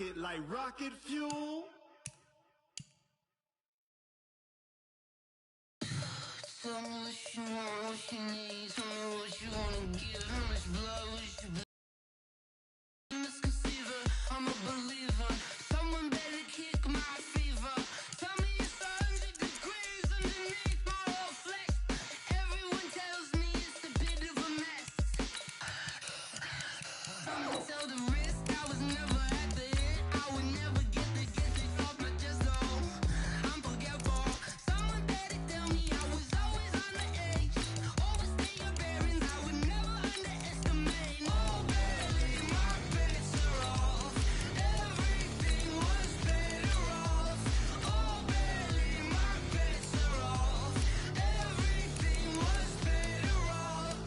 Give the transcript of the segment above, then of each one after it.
it like rocket fuel. Tell me what you want, what you need. Tell me what you wanna give. How much blood would you be? Misconceiver, I'm a believer. Someone better kick my fever. Tell me it's 100 degrees underneath my whole flesh. Everyone tells me it's a bit of a mess. Someone tell the risk I was never at the hit. I would never get it off my chest though. I'm forgetful. Someone better tell me I was always on the edge. Overstay your bearings, I would never underestimate. Oh baby, my bets are off. Everything was better off. Oh baby, my bets are off. Everything was better off.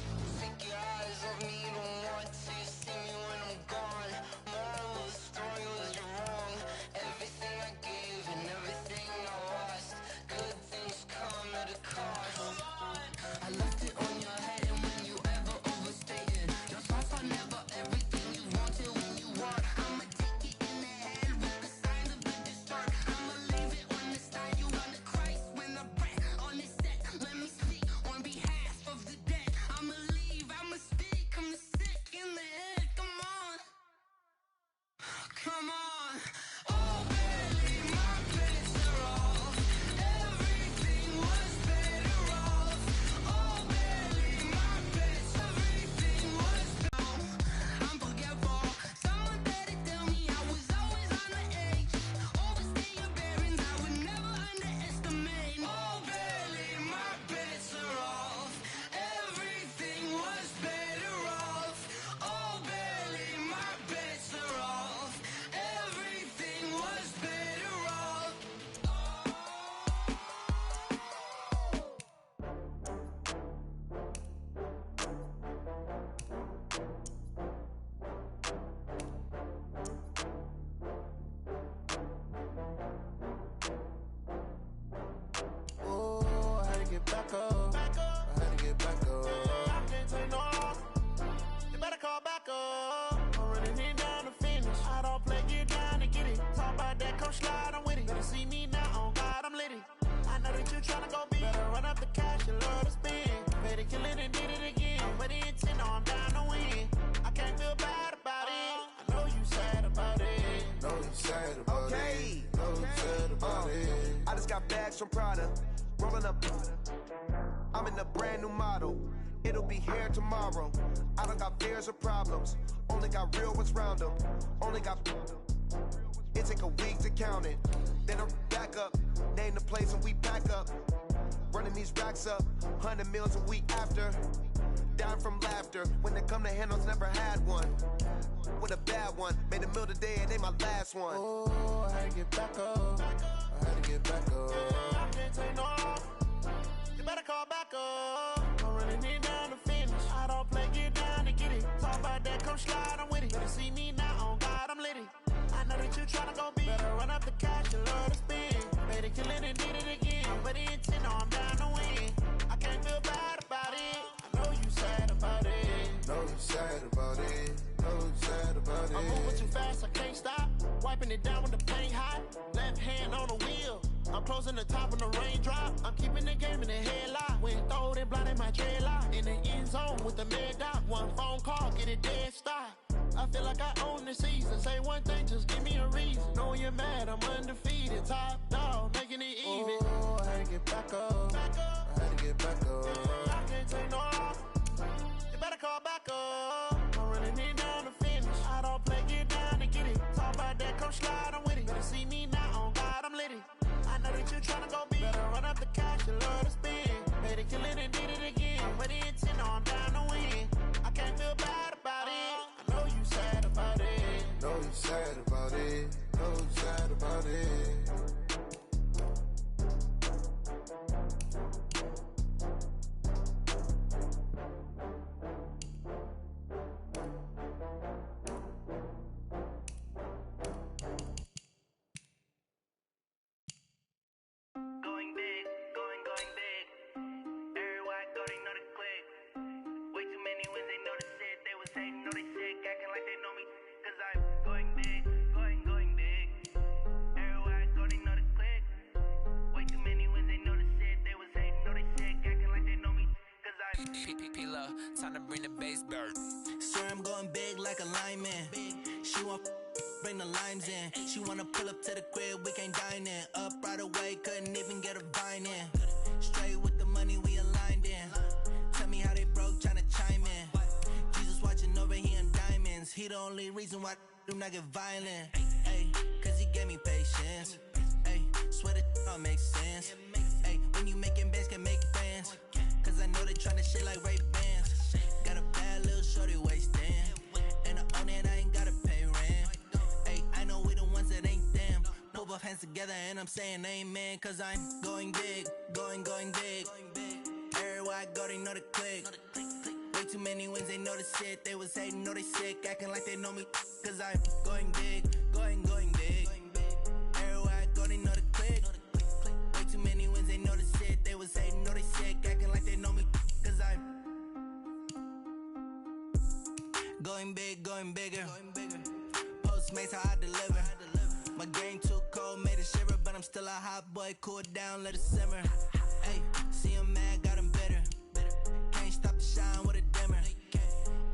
Take your eyes off me, don't want to see me when I'm gone. Moral of the story was you're wrong. Everything I gave and everything I lost. Good things come at a cost. I left it on your head, and when you ever overstated, your thoughts are never everything you wanted when you want. I'ma take it in the head with the signs of the distort. I'ma leave it on the side. You run the Christ when the breath on the set. Let me speak on behalf of the dead. I'ma leave, I'ma speak. I'm sick in the head. Come on, come on. Oh baby, my bets are off. Everything was better off. Oh baby, my bets. Everything was better. I'm forgetful. Someone better tell me I was always on the edge. Overstay your bearings, I would never underestimate. Oh baby, my bets are off. Everything was better off. Oh baby, my bets are off. Everything was better off. Ooh, I had to get back up. I had to get back up. I can't take no loss. You better call back up. I'm running it down to finish. I don't play, get down to get it. Talk about that, come slide, I'm with it. Better see me now, on God, I'm litty. I know that you tryna go big. Better run up the cash, you love to spend. Better kill it and did it again. I'm with the intent, no, I'm down to win. I can't feel bad about it. I know you sad about it. Know you sad about Okay. it. Know you sad about it. I just got bags from Prada, rolling up. I'm in a brand new model. It'll be here tomorrow. I don't got fears or problems. Only got real ones round them. Only got. It take a week to count it. Then I'm back up. Name the place and we back up. Running these racks up. 100 meals a week after. Down from laughter. When they come to handles, never had one. With a bad one. Made a meal today and they my last one. Ooh, I had to get back up. I had to get back up. I can't take no loss. You better call back up. I'm running it down to finish. I don't play, get down to get it. Talk about that, come slide, I'm with it. Better see me now, on God, I'm litty. I know that you tryna go big. Better run up the cash, you love to spend. Better kill it and did it again. But the intent, no, I'm down to win. I can't feel bad about it. I know you sad about it. Know you sad about it. Know you sad about it. I'm moving too fast, I can't stop. Wiping it down when the paint hot. Left hand on the wheel. I'm closing the top when the raindrop. I'm keeping the game in the headlock. When throwed and blinded my dreadlock. In the end zone with the mad dot. One phone call, get it dead stop. I feel like I own the season. Say one thing, just give me a reason. Knowing you're mad, I'm undefeated. Top dog, making it even. Oh, I had to get back up. I had to get back up. I can't take no loss. You better call back up. I'm running it down to finish. I don't play, get down to get it. Talk about that, come slide, I'm with it. Better see me now, on God, I'm litty. I know that you tryna go big. Better run up the cash, you love to spend. Better kill it and did it again. With the intent, no, I'm down to win. I can't feel bad about it. I know you sad about it. Know you sad about it. Know you sad about it. Time to bring the bass bird. Swear I'm going big like a lineman. She want bring the limes in. She wanna pull up to the crib, we can't dine in. Up right away, couldn't even get a vine in. Straight with the money we aligned in. Tell me how they broke, tryna chime in. Jesus watching over here in diamonds. He the only reason why I do not get violent. Ay, cause he gave me patience. Ay, swear that all makes sense. Ay, when you making bands, can make friends. Cause I know they tryna shit like Ray-Bans. Got a bad little shorty wasting. And I own it, I ain't gotta pay rent. Ay, I know we the ones that ain't them. Put both hands together and I'm saying amen. Cause I'm going big, going big. Everywhere I go, they know the click. Way too many wins, they know the shit. They was hating, know they sick, acting like they know me. Cause I'm going big, going big. Everywhere I go, they know the click. Way too many wins, they know the shit. They was hating, know they sick, acting like they know me. Cause I'm going big, going bigger. Postmates how I deliver. My game too cold, made it shiver, but I'm still a hot boy. Cool it down, let it simmer. Hey, see him mad, got him bitter. Can't stop the shine with a dimmer.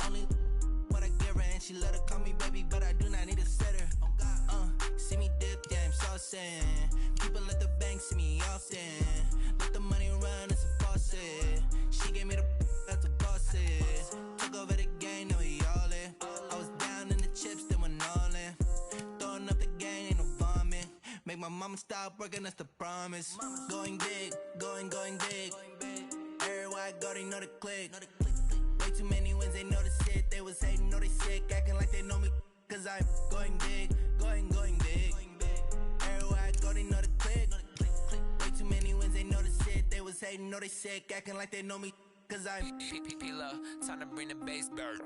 Only what I give her, and she let her call me baby, but I do not need a sitter. See me dip, yeah, I'm saucing. People let the bank see me often. Let the money run, it's a faucet. She gave me the that's a boss it. Took over the game, now we all in. I was down in the chips, then went all in. Throwing up the game, ain't no vomit. Make my mama stop working, that's the promise. Going big, going big. Everywhere I go, they know the click. Way too many wins, they know the shit. They was hating, know they sick, acting like they know me. Cause I'm going big, going big. Everywhere I go, they know the click. Way too many wins, they know the shit. They was hating, know they sick, acting like they know me. Cause I'm time to bring the bass bird.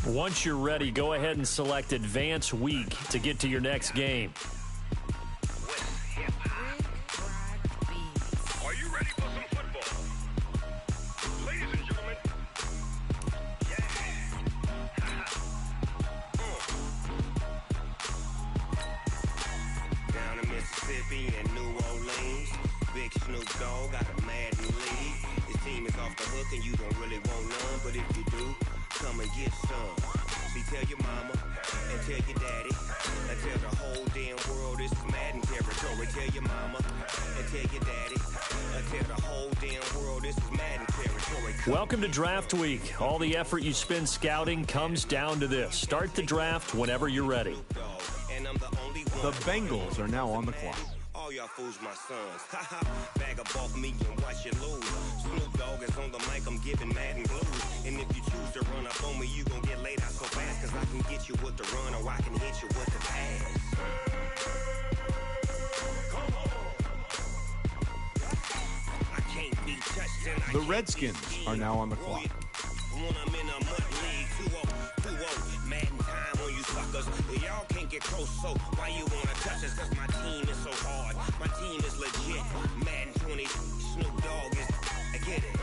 Once you're ready, go ahead and select Advance Week to get to your next game. Are you ready for some football? Ladies and gentlemen, down in Mississippi and New Orleans, Big Snoop Dogg got a Madden lead. His team is off the hook and you don't really want none, but if you do, come and get some. See, tell your mama and tell your daddy and tell the whole damn world this is Madden territory. Tell your mama and tell your daddy and tell the whole damn world this is Madden territory. Welcome to Draft Week. All the effort you spend scouting comes down to this. Start the draft whenever you're ready. The Bengals are now on the clock. All y'all fools my sons. Bag up off me and watch you lose. Snoop Dogg is on the mic, I'm giving Madden blues. And if you choose to run up on me, you gon' get laid out so fast. Cause I can get you with the run or I can hit you with the pass. Come on. I can't be touched and I The Redskins are now on the clock. When I'm in a mud league, 2-0, Madden time on you suckers. Y'all can't get close, so why you wanna touch us? Cause my team is so hard, my team is legit. Madden 20, Snoop Dogg is, I get it.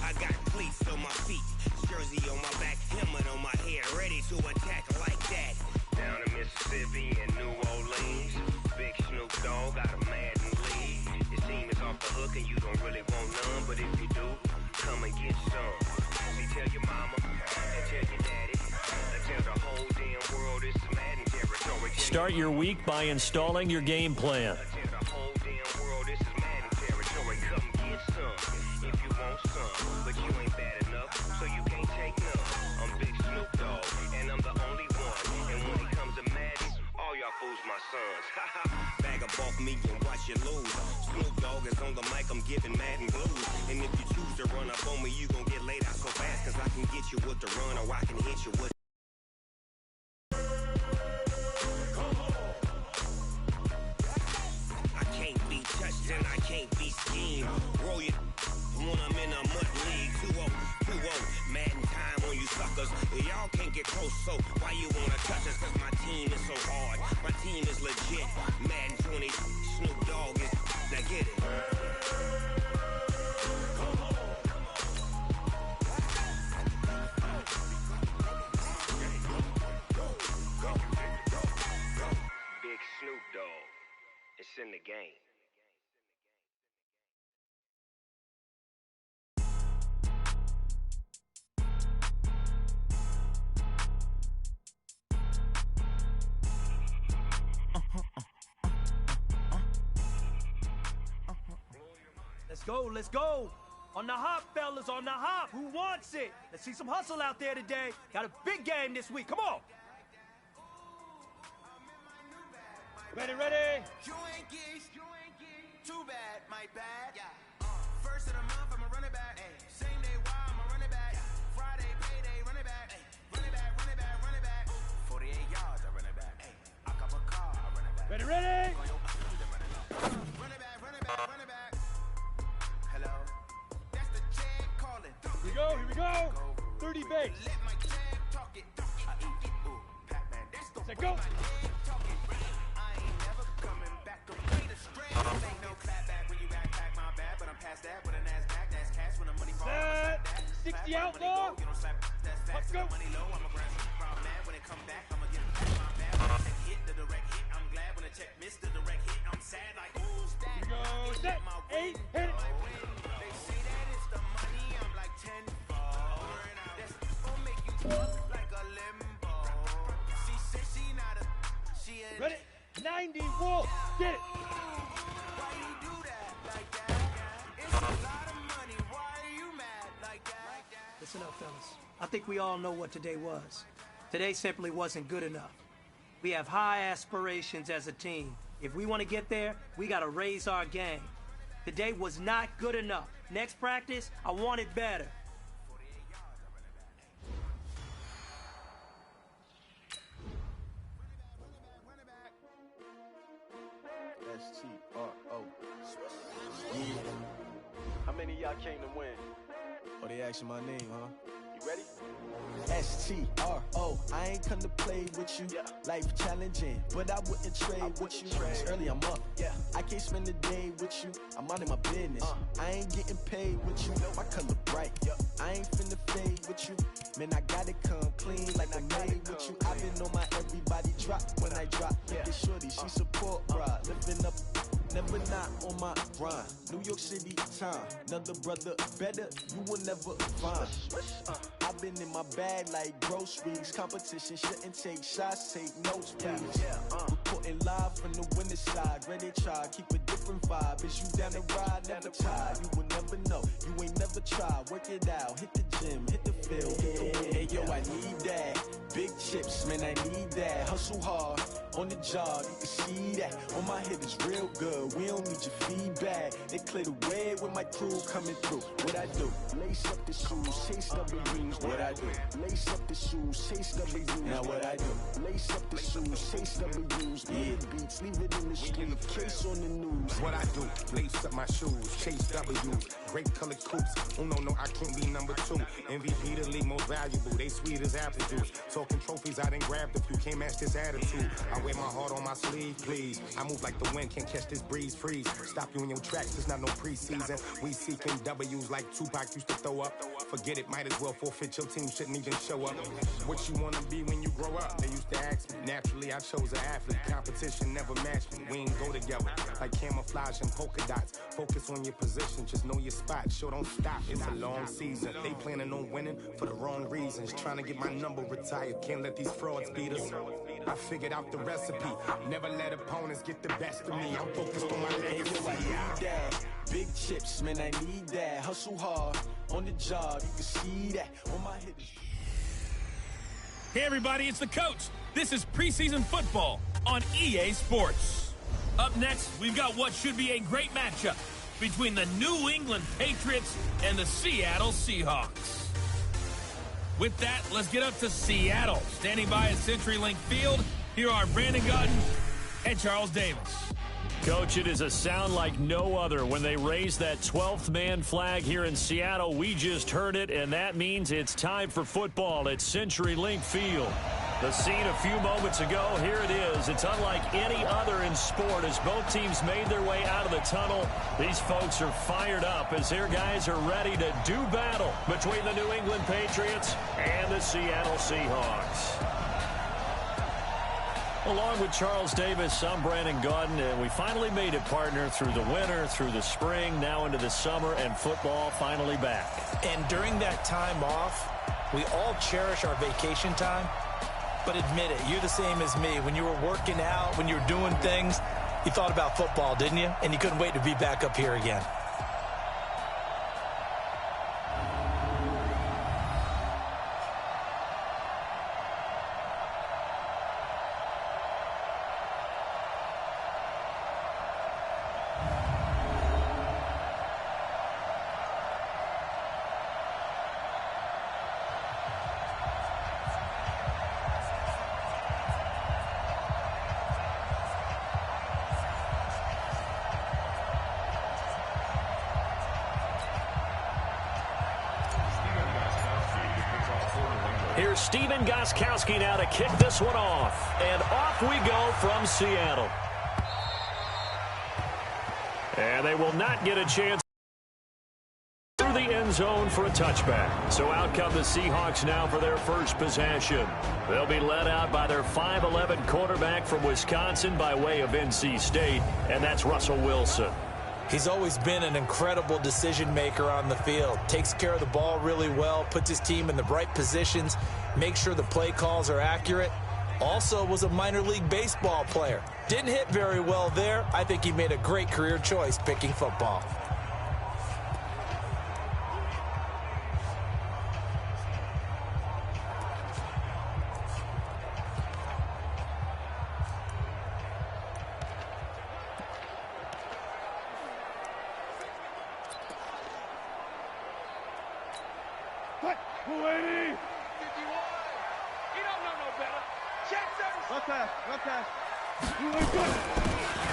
I got cleats on my feet, jersey on my back, helmet on my head, ready to attack like that. Down in Mississippi and New Orleans, Big Snoop Dogg got a Madden lead. His team is off the hook and you don't really want none, but if you do, come and get some. See, tell your mama and tell your daddy and tell the whole damn world this is Madden territory. Start your week by installing your game plan. Tell the whole damn world this is Madden territory. Come get some if you want some, but you ain't bad enough, so you can't take none. I'm Big Snoop Dogg and I'm the only one. And when it comes to Madden, all y'all fools my sons. Bag up off me and watch you lose. Snoop Dogg is on the mic, I'm giving Madden blues. And if you choose to run up on me, you gon' get laid out so fast. Cause I can get you with the run or I can hit you with get close, so why you wanna touch us? Cause my team is so hard. My team is legit. Madden 20, Snoop Dogg is. Now get it. Big Snoop Dogg. It's in the game. Let's go. On the hop, fellas, on the hop. Who wants it? Let's see some hustle out there today. Got a big game this week. Come on. Ready? You ain't geese, too bad, my bad. First of the month, I'm a running back. Same day, why I'm a running back. Friday, payday, running back. Running back. 48 yards, I run it back. I cop a car, I run it back. Ready? Running back. Hello, that's the jag calling. Here we go. 30 base. Let my jag talk it. I eat it, ooh, Pac-Man, that's the Let's go. my leg talking. I ain't never coming back to play the strand. Ain't no clap back when you backpack my bad, but I'm past that with a NASDAQ. That's cash when the money falls. Set. 60 outlaw. You don't slap, that's fast. Let's go. Money low, I'm a grand proud man. When it come back, I'ma get it back my bad. When I check hit, the direct hit. I'm glad when the check missed the direct hit. I'm sad like who's that? Here we go. Set. 8. Hit it. They say that it's the money. I'm like 10 fold. That's gonna make you look like a limbo. She said she not a. She a. Ready? 90 Wolf. Get it. Why you do that like that? It's a lot of money. Why are you mad like that? Listen up, fellas. I think we all know what today was. Today simply wasn't good enough. We have high aspirations as a team. If we want to get there, we got to raise our game. Today was not good enough. Next practice, I want it better. S-T-R-O. Yeah. How many of y'all came to win? Oh, they asking my name, huh? You ready? S-T-R-O. I ain't come to play with you. Life challenging, but I wouldn't trade with you. It's early, I'm up. I can't spend the day with you. I'm minding my business. I ain't getting paid with you. My color bright. I ain't finna fade with you. Man, I gotta come clean like I made with you. I've been on my everybody drop when I drop. Look at shorty, she support, bruh. Living up, never not on my grind. New York City time. Another brother better, you will never find. I've been in my bag like groceries. Competition shouldn't take shots, take notes, please. Reporting live from the winning side. Ready to try, keep a different vibe. Is you down the ride, never tired. You will never know, you ain't never tried. Work it out, hit the gym, hit the field, hit the win. Hey yo, I need that. Big chips, man, I need that. Hustle hard, on the job, you can see that. On my hit is real good, we don't need your feedback. They clear the way with my crew coming through. What I do? Lace up the shoes, chase W's. What I do? Lace up the shoes, chase W's. Now what I do? Lace up the shoes, chase W's. Big beats, leave it in the street, case on the news. What I do? Lace up my shoes, chase W's. Great colored coops. Oh no, I can't be number 2. MVP the league most valuable. They sweet as apple juice. Talking trophies, I done grabbed a few. Can't match this attitude. I wear my heart on my sleeve, please. I move like the wind, can't catch this breeze. Freeze. Stop you in your tracks. It's not no preseason. We seeking W's like Tupac used to throw up. Forget it, might as well forfeit. Your team shouldn't even show up. What you wanna be when you grow up? They used to ask me. Naturally, I chose an athlete. Competition never matched me. We ain't go together like camouflage and polka dots. Focus on your position, just know your spot. Sure, don't stop. It's a long season. They planning on winning for the wrong reasons. Trying to get my number retired. Can't let these frauds beat us. I figured out the recipe. Never let opponents get the best of me. I'm focused on my legacy. I need that. Big chips, man, I need that. Hustle hard on the job. You can see that on my hit. Hey everybody, it's the coach. This is preseason football on EA Sports. Up next, we've got what should be a great matchup between the New England Patriots and the Seattle Seahawks. With that, let's get up to Seattle. Standing by at CenturyLink Field, here are Brandon Gotton and Charles Davis. Coach, it is a sound like no other when they raise that 12th man flag here in Seattle. We just heard it, and that means it's time for football at CenturyLink Field. The scene a few moments ago, here it is. It's unlike any other in sport as both teams made their way out of the tunnel. These folks are fired up as their guys are ready to do battle between the New England Patriots and the Seattle Seahawks. Along with Charles Davis, I'm Brandon Gaudin, and we finally made it, partner, through the winter, through the spring, now into the summer, and football finally back. And during that time off, we all cherish our vacation time. But admit it, you're the same as me. When you were working out, when you were doing things, you thought about football, didn't you? And you couldn't wait to be back up here again. Here's Stephen Gostkowski now to kick this one off. And off we go from Seattle. And they will not get a chance through the end zone for a touchback. So out come the Seahawks now for their first possession. They'll be led out by their 5'11" quarterback from Wisconsin by way of NC State, and that's Russell Wilson. He's always been an incredible decision maker on the field. Takes care of the ball really well, puts his team in the right positions, makes sure the play calls are accurate. Also was a minor league baseball player. Didn't hit very well there. I think he made a great career choice picking football.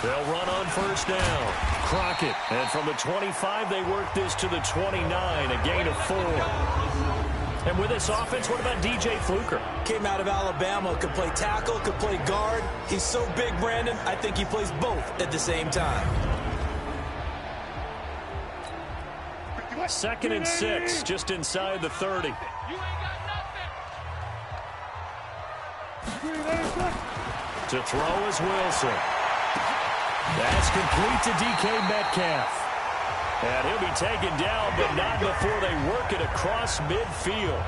They'll run on first down. Crockett, and from the 25, they work this to the 29, a gain of 4. And with this offense, what about DJ Fluker? Came out of Alabama, could play tackle, could play guard. He's so big, Brandon, I think he plays both at the same time. 2nd and 6, just inside the 30. To throw is Wilson. That's complete to DK Metcalf. And he'll be taken down, but not before they work it across midfield.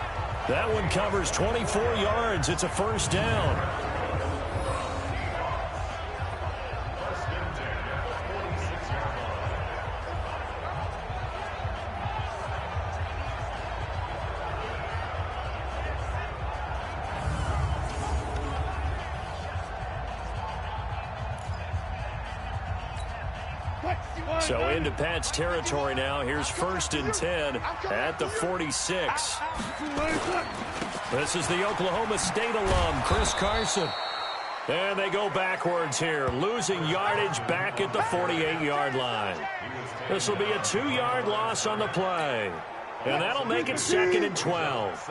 That one covers 24 yards. It's a first down. So into Pat's territory now. Here's 1st and 10 at the 46. This is the Oklahoma State alum, Chris Carson. And they go backwards here, losing yardage back at the 48-yard line. This will be a 2-yard loss on the play. And that'll make it 2nd and 12.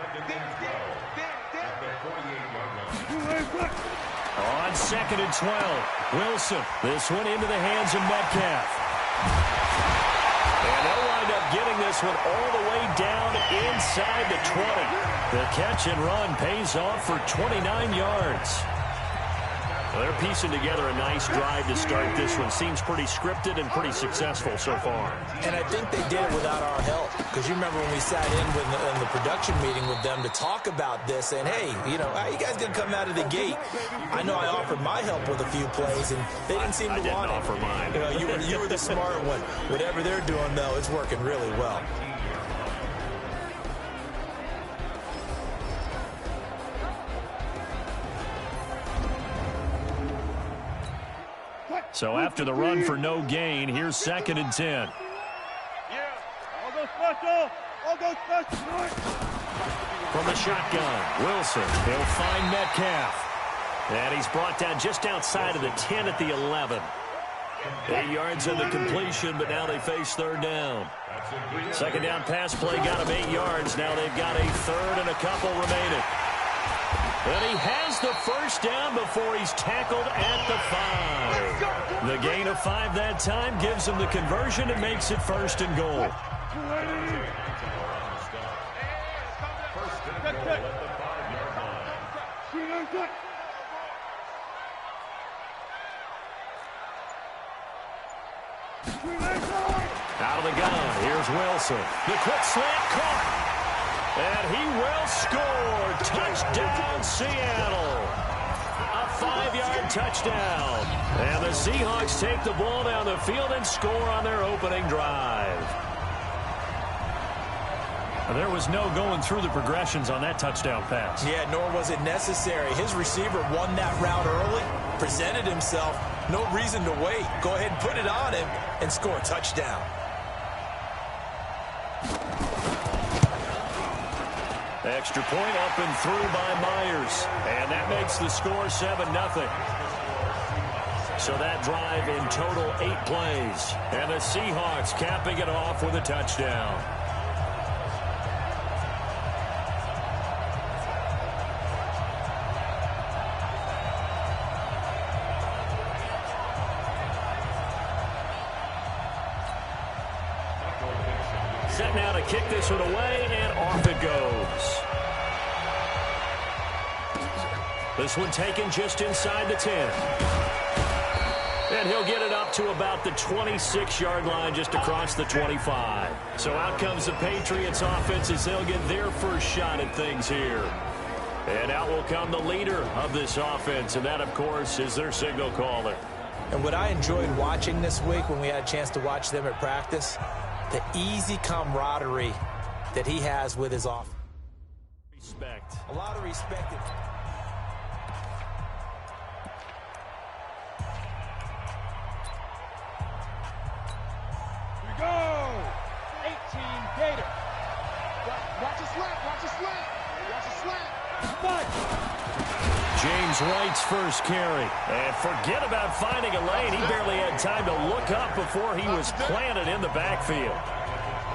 On 2nd and 12, Wilson. This one into the hands of Metcalf. And they'll wind up getting this one all the way down inside the 20. The catch and run pays off for 29 yards. Well, they're piecing together a nice drive to start this one. Seems pretty scripted and pretty successful so far. And I think they did it without our help. Because you remember when we sat in the production meeting with them to talk about this, and hey, you know, how you guys going to come out of the gate? I know I offered my help with a few plays, and they didn't seem to want it. I didn't offer mine. You know, you were the smart one. Whatever they're doing, though, it's working really well. So after the run for no gain, here's 2nd and 10. Yeah, I'll go special. I'll go special. From the shotgun, Wilson. He'll find Metcalf. And he's brought down just outside of the 10 at the 11. 8 yards in the completion, but now they face third down. Second down pass play got him 8 yards. Now they've got a third and a couple remaining. And he has the first down before he's tackled at the 5. The gain of 5 that time gives him the conversion and makes it first and goal. Out of the gun, here's Wilson. The quick slant caught. And he will score. Touchdown, Seattle. A 5-yard touchdown. And the Seahawks take the ball down the field and score on their opening drive. There was no going through the progressions on that touchdown pass. Yeah, nor was it necessary. His receiver won that route early, presented himself. No reason to wait. Go ahead and put it on him and score a touchdown. Extra point up and through by Myers. And that makes the score 7-0. So that drive in total 8 plays. And the Seahawks capping it off with a touchdown. Set now to kick this one away, and off it goes. This one taken just inside the 10. And he'll get it up to about the 26-yard line, just across the 25. So out comes the Patriots offense as they'll get their first shot at things here. And out will come the leader of this offense, and that, of course, is their signal caller. And what I enjoyed watching this week when we had a chance to watch them at practice, the easy camaraderie that he has with his offense. Respect. A lot of respect. Here we go! 18 Gator. Watch a slant, watch a slant. Watch a slant. James White's first carry. And forget about finding a lane. He barely had time to look up before he was planted in the backfield.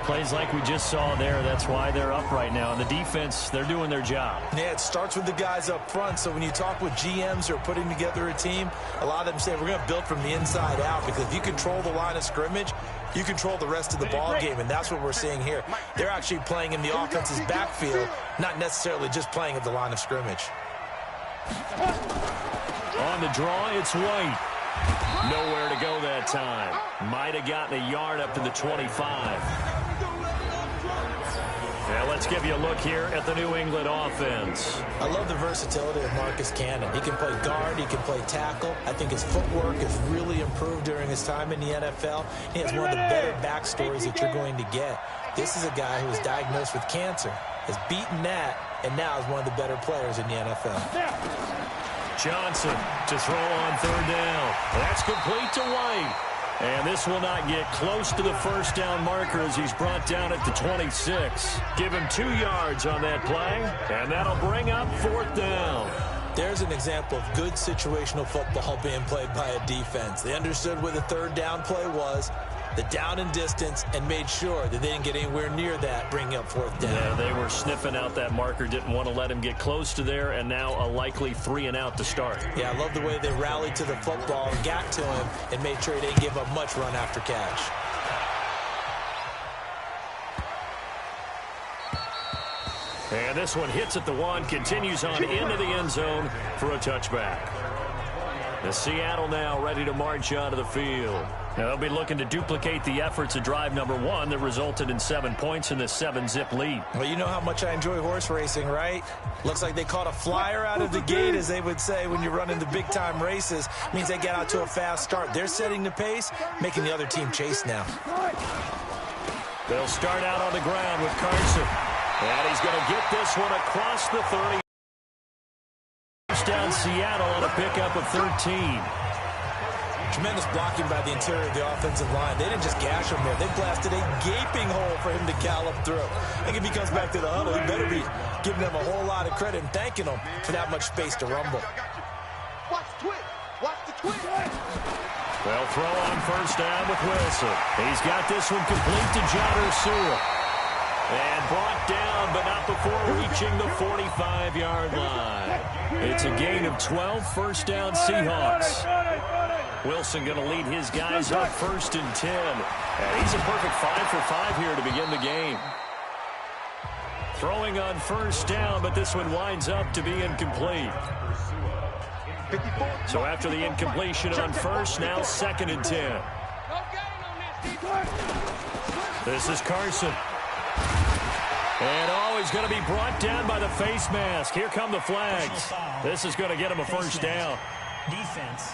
Plays like we just saw there. That's why they're up right now. And the defense, they're doing their job. Yeah, it starts with the guys up front. So when you talk with GMs who are putting together a team, a lot of them say we're going to build from the inside out, because if you control the line of scrimmage, you control the rest of the ball game, and that's what we're seeing here. They're actually playing in the offense's backfield, not necessarily just playing at the line of scrimmage. On the draw, it's White. Nowhere to go that time. Might have gotten a yard up to the 25. Now let's give you a look here at the New England offense. I love the versatility of Marcus Cannon. He can play guard, he can play tackle. I think his footwork has really improved during his time in the NFL. He has one of the better backstories that you're going to get. This is a guy who was diagnosed with cancer, has beaten that, and now is one of the better players in the NFL. Johnson to throw on third down. That's complete to White. And this will not get close to the first down marker as he's brought down at the 26. Give him 2 yards on that play, and that'll bring up fourth down. There's an example of good situational football being played by a defense. They understood where the third down play was, the down and distance, and made sure that they didn't get anywhere near that, bringing up fourth down. Yeah, they were sniffing out that marker, didn't want to let him get close to there, and now a likely 3 and out to start. Yeah, I love the way they rallied to the football and got to him and made sure he didn't give up much run after catch. And this one hits at the 1, continues on into the end zone for a touchback. The Seattle now ready to march out of the field. Now they'll be looking to duplicate the efforts of drive number 1 that resulted in 7 points in the 7-zip lead. Well, you know how much I enjoy horse racing, right? Looks like they caught a flyer out of the gate, as they would say when you're running the big-time races. Means they get out to a fast start. They're setting the pace, making the other team chase now. They'll start out on the ground with Carson. And he's going to get this one across the 30. Down Seattle on a pickup of 13. Tremendous blocking by the interior of the offensive line. They didn't just gash him there. They blasted a gaping hole for him to gallop through. I think if he comes back to the huddle, he better be giving them a whole lot of credit and thanking them for that much space to rumble. Watch the twist. Watch the twist. They'll throw on first down with Wilson. He's got this one complete to John Ursula. And brought down, but not before reaching the 45-yard line. It's a gain of 12, first down Seahawks. Wilson going to lead his guys up first and 10. And he's a perfect 5 for 5 here to begin the game. Throwing on first down, but this one winds up to be incomplete. So after the incompletion on first, now second and 10. This is Carson. And he's going to be brought down by the face mask. Here come the flags. This is going to get him a first down. Defense.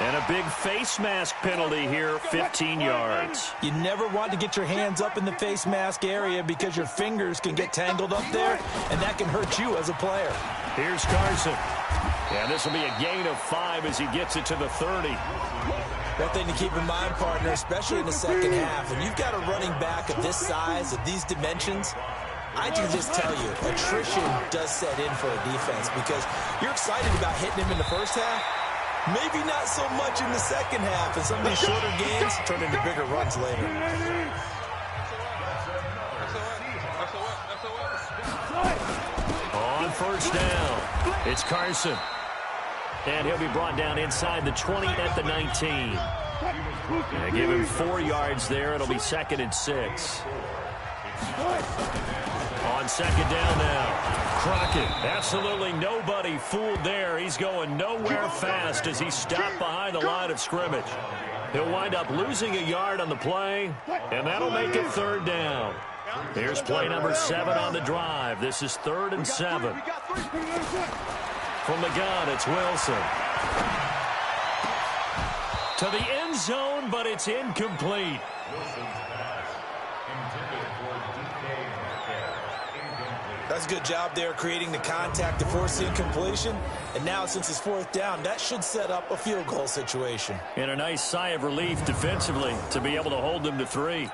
And a big face mask penalty here, 15 yards. You never want to get your hands up in the face mask area because your fingers can get tangled up there, and that can hurt you as a player. Here's Carson. And this will be a gain of 5 as he gets it to the 30. One thing to keep in mind, partner, especially in the second half, when you've got a running back of this size, of these dimensions, I can just tell you, attrition does set in for a defense because you're excited about hitting him in the first half. Maybe not so much in the second half, and some of these shorter games turn into bigger runs later. On first down, it's Carson. And he'll be brought down inside the 20 at the 19. And give him 4 yards there. It'll be second and 6. On second down now, Crockett. Absolutely nobody fooled there. He's going nowhere fast as he's stopped behind the line of scrimmage. He'll wind up losing a yard on the play, and that'll make it third down. Here's play number 7 on the drive. This is 3rd and 7. From the gun, it's Wilson. To the end zone, but it's incomplete. That's a good job there creating the contact to force the incompletion. And now, since it's 4th down, that should set up a field goal situation. And a nice sigh of relief defensively to be able to hold them to 3.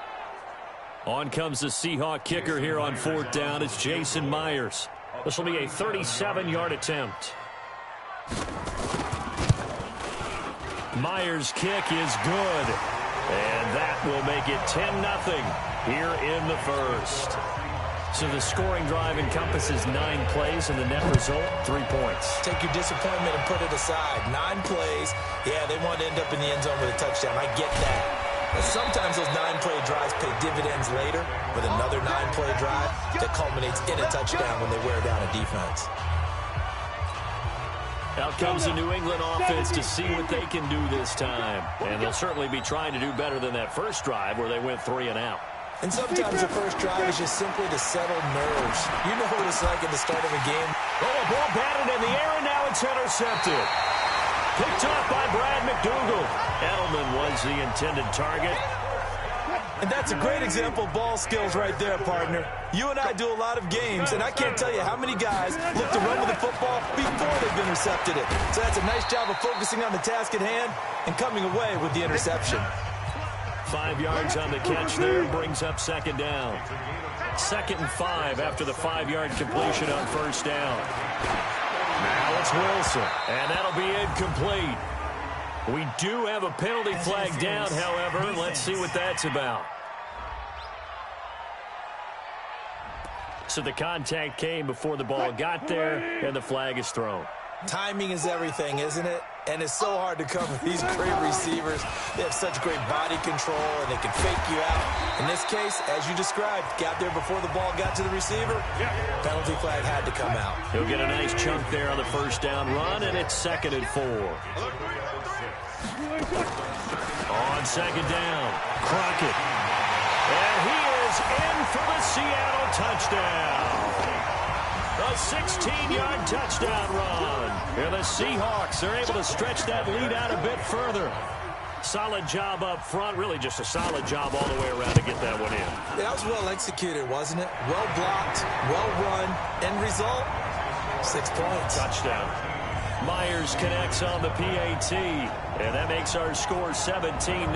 On comes the Seahawk kicker here on 4th down. It's Jason Myers. This will be a 37-yard attempt. Myers' kick is good. And that will make it 10-0 here in the first. So the scoring drive encompasses 9 plays, and the net result, 3 points. Take your disappointment and put it aside. 9 plays. Yeah, they want to end up in the end zone with a touchdown. I get that. But sometimes those 9-play drives pay dividends later with another 9-play drive that culminates in a touchdown when they wear down a defense. Out comes the New England offense to see what they can do this time. And they'll certainly be trying to do better than that first drive where they went 3 and out. And sometimes the first drive is just simply to settle nerves. You know what it's like at the start of a game. Oh, a ball batted in the air, and now it's intercepted. Picked off by Brad McDougal. Edelman was the intended target. And that's a great example of ball skills right there, partner. You and I do a lot of games, and I can't tell you how many guys look to run with the football before they've intercepted it. So that's a nice job of focusing on the task at hand and coming away with the interception. 5 yards on the catch there, brings up second down. 2nd and 5 after the 5-yard completion on first down. Now it's Wilson, and that'll be incomplete. We do have a penalty flag down, however. Let's see what that's about. So the contact came before the ball got there, and the flag is thrown. Timing is everything, isn't it? And it's so hard to cover these great receivers. They have such great body control, and they can fake you out. In this case, as you described, got there before the ball got to the receiver. Penalty flag had to come out. He'll get a nice chunk there on the first down run, and it's 2nd and 4. On second down, Crockett. And he is in for the Seattle touchdown. A 16-yard touchdown run. And the Seahawks are able to stretch that lead out a bit further. Solid job up front. Really just a solid job all the way around to get that one in. Yeah, that was well executed, wasn't it? Well blocked, well run. End result, 6 points. Touchdown. Myers connects on the PAT. And that makes our score 17-0.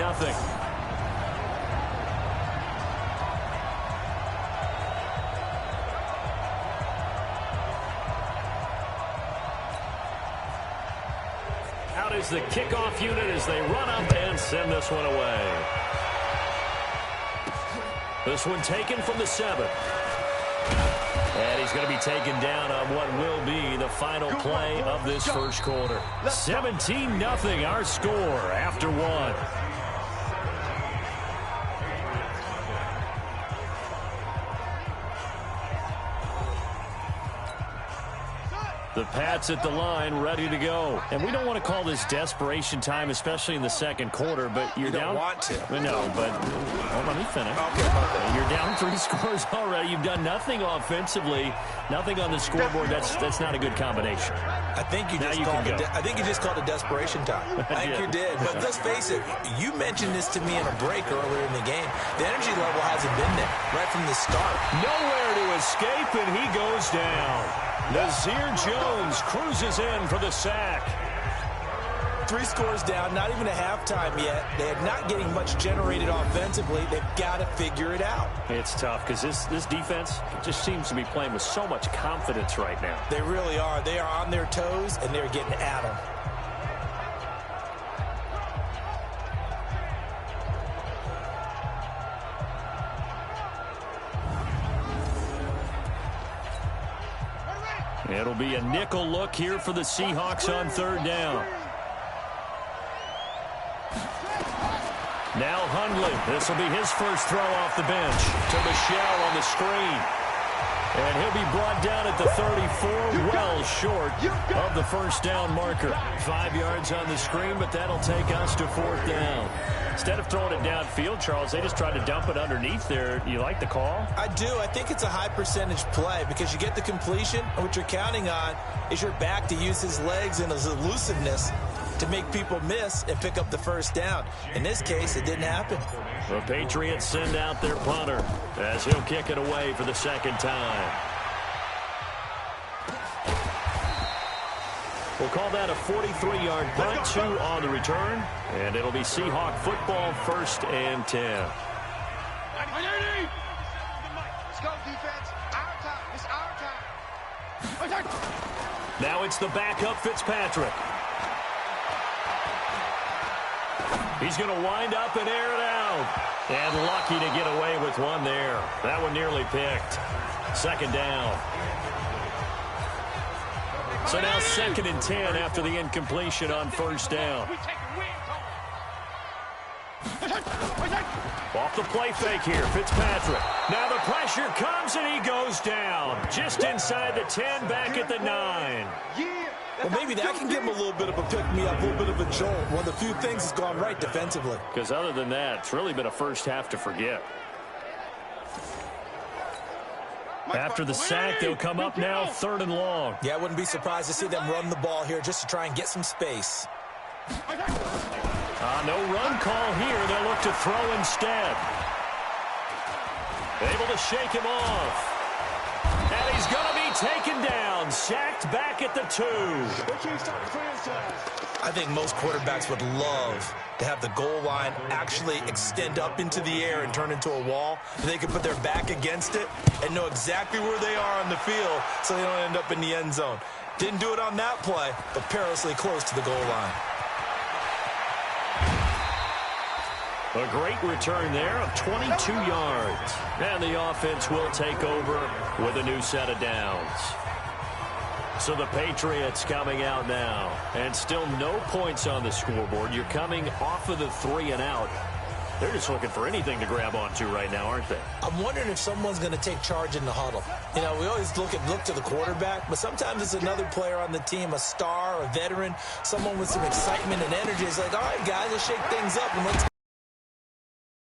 is the kickoff unit as they run up and send this one away. This one taken from the 7. And he's going to be taken down on what will be the final play of this first quarter. 17-0 our score after 1. The Pats at the line, ready to go. And we don't want to call this desperation time, especially in the second quarter, but you're down. You don't want to. No, but well, let me finish. Okay. You're down 3 scores already. You've done nothing offensively, nothing on the scoreboard. That's not a good combination. I think you just called it desperation time. I think you did. But let's face it, you mentioned this to me in a break earlier in the game. The energy level hasn't been there right from the start. Nowhere to escape, and he goes down. Nazir Jones cruises in for the sack. 3 scores down, not even a halftime yet. They are not getting much generated offensively. They've got to figure it out. It's tough because this defense just seems to be playing with so much confidence right now. They really are. They are on their toes, and they're getting at them. It'll be a nickel look here for the Seahawks on 3rd down. Now Hundley. This will be his first throw off the bench to Michelle on the screen. And he'll be brought down at the 34, well short of the first down marker. 5 yards on the screen, but that'll take us to 4th down. Instead of throwing it downfield, Charles, they just tried to dump it underneath there. You like the call? I do. I think it's a high percentage play because you get the completion, and what you're counting on is your back to use his legs and his elusiveness to make people miss and pick up the first down. In this case, it didn't happen. The Patriots send out their punter as he'll kick it away for the 2nd time. We'll call that a 43-yard punt, 2 on the return, and it'll be Seahawk football, 1st and 10. Let's go, defense. Our time. It's our time. Now it's the backup Fitzpatrick. He's going to wind up and air it out. And lucky to get away with one there. That one nearly picked. 2nd down. So now 2nd and 10 after the incompletion on 1st down. Off the play fake here, Fitzpatrick. Now the pressure comes and he goes down. Just inside the 10, back at the 9. Well, maybe that can give him a little bit of a pick-me-up, a little bit of a jolt. One of the few things has gone right defensively. Because other than that, it's really been a first half to forget. After the sack, they'll come up now 3rd and long. Yeah, I wouldn't be surprised to see them run the ball here just to try and get some space. No run call here. They'll look to throw instead. Able to shake him off. And he's going to be taken down. Sacked back at the 2. I think most quarterbacks would love to have the goal line actually extend up into the air and turn into a wall. They can put their back against it and know exactly where they are on the field so they don't end up in the end zone. Didn't do it on that play, but perilously close to the goal line. A great return there of 22 yards. And the offense will take over with a new set of downs. So the Patriots coming out now. And still no points on the scoreboard. You're coming off of the 3 and out. They're just looking for anything to grab onto right now, aren't they? I'm wondering if someone's going to take charge in the huddle. You know, we always look to the quarterback, but sometimes it's another player on the team, a star, a veteran, someone with some excitement and energy. It's like, all right, guys, let's shake things up and let's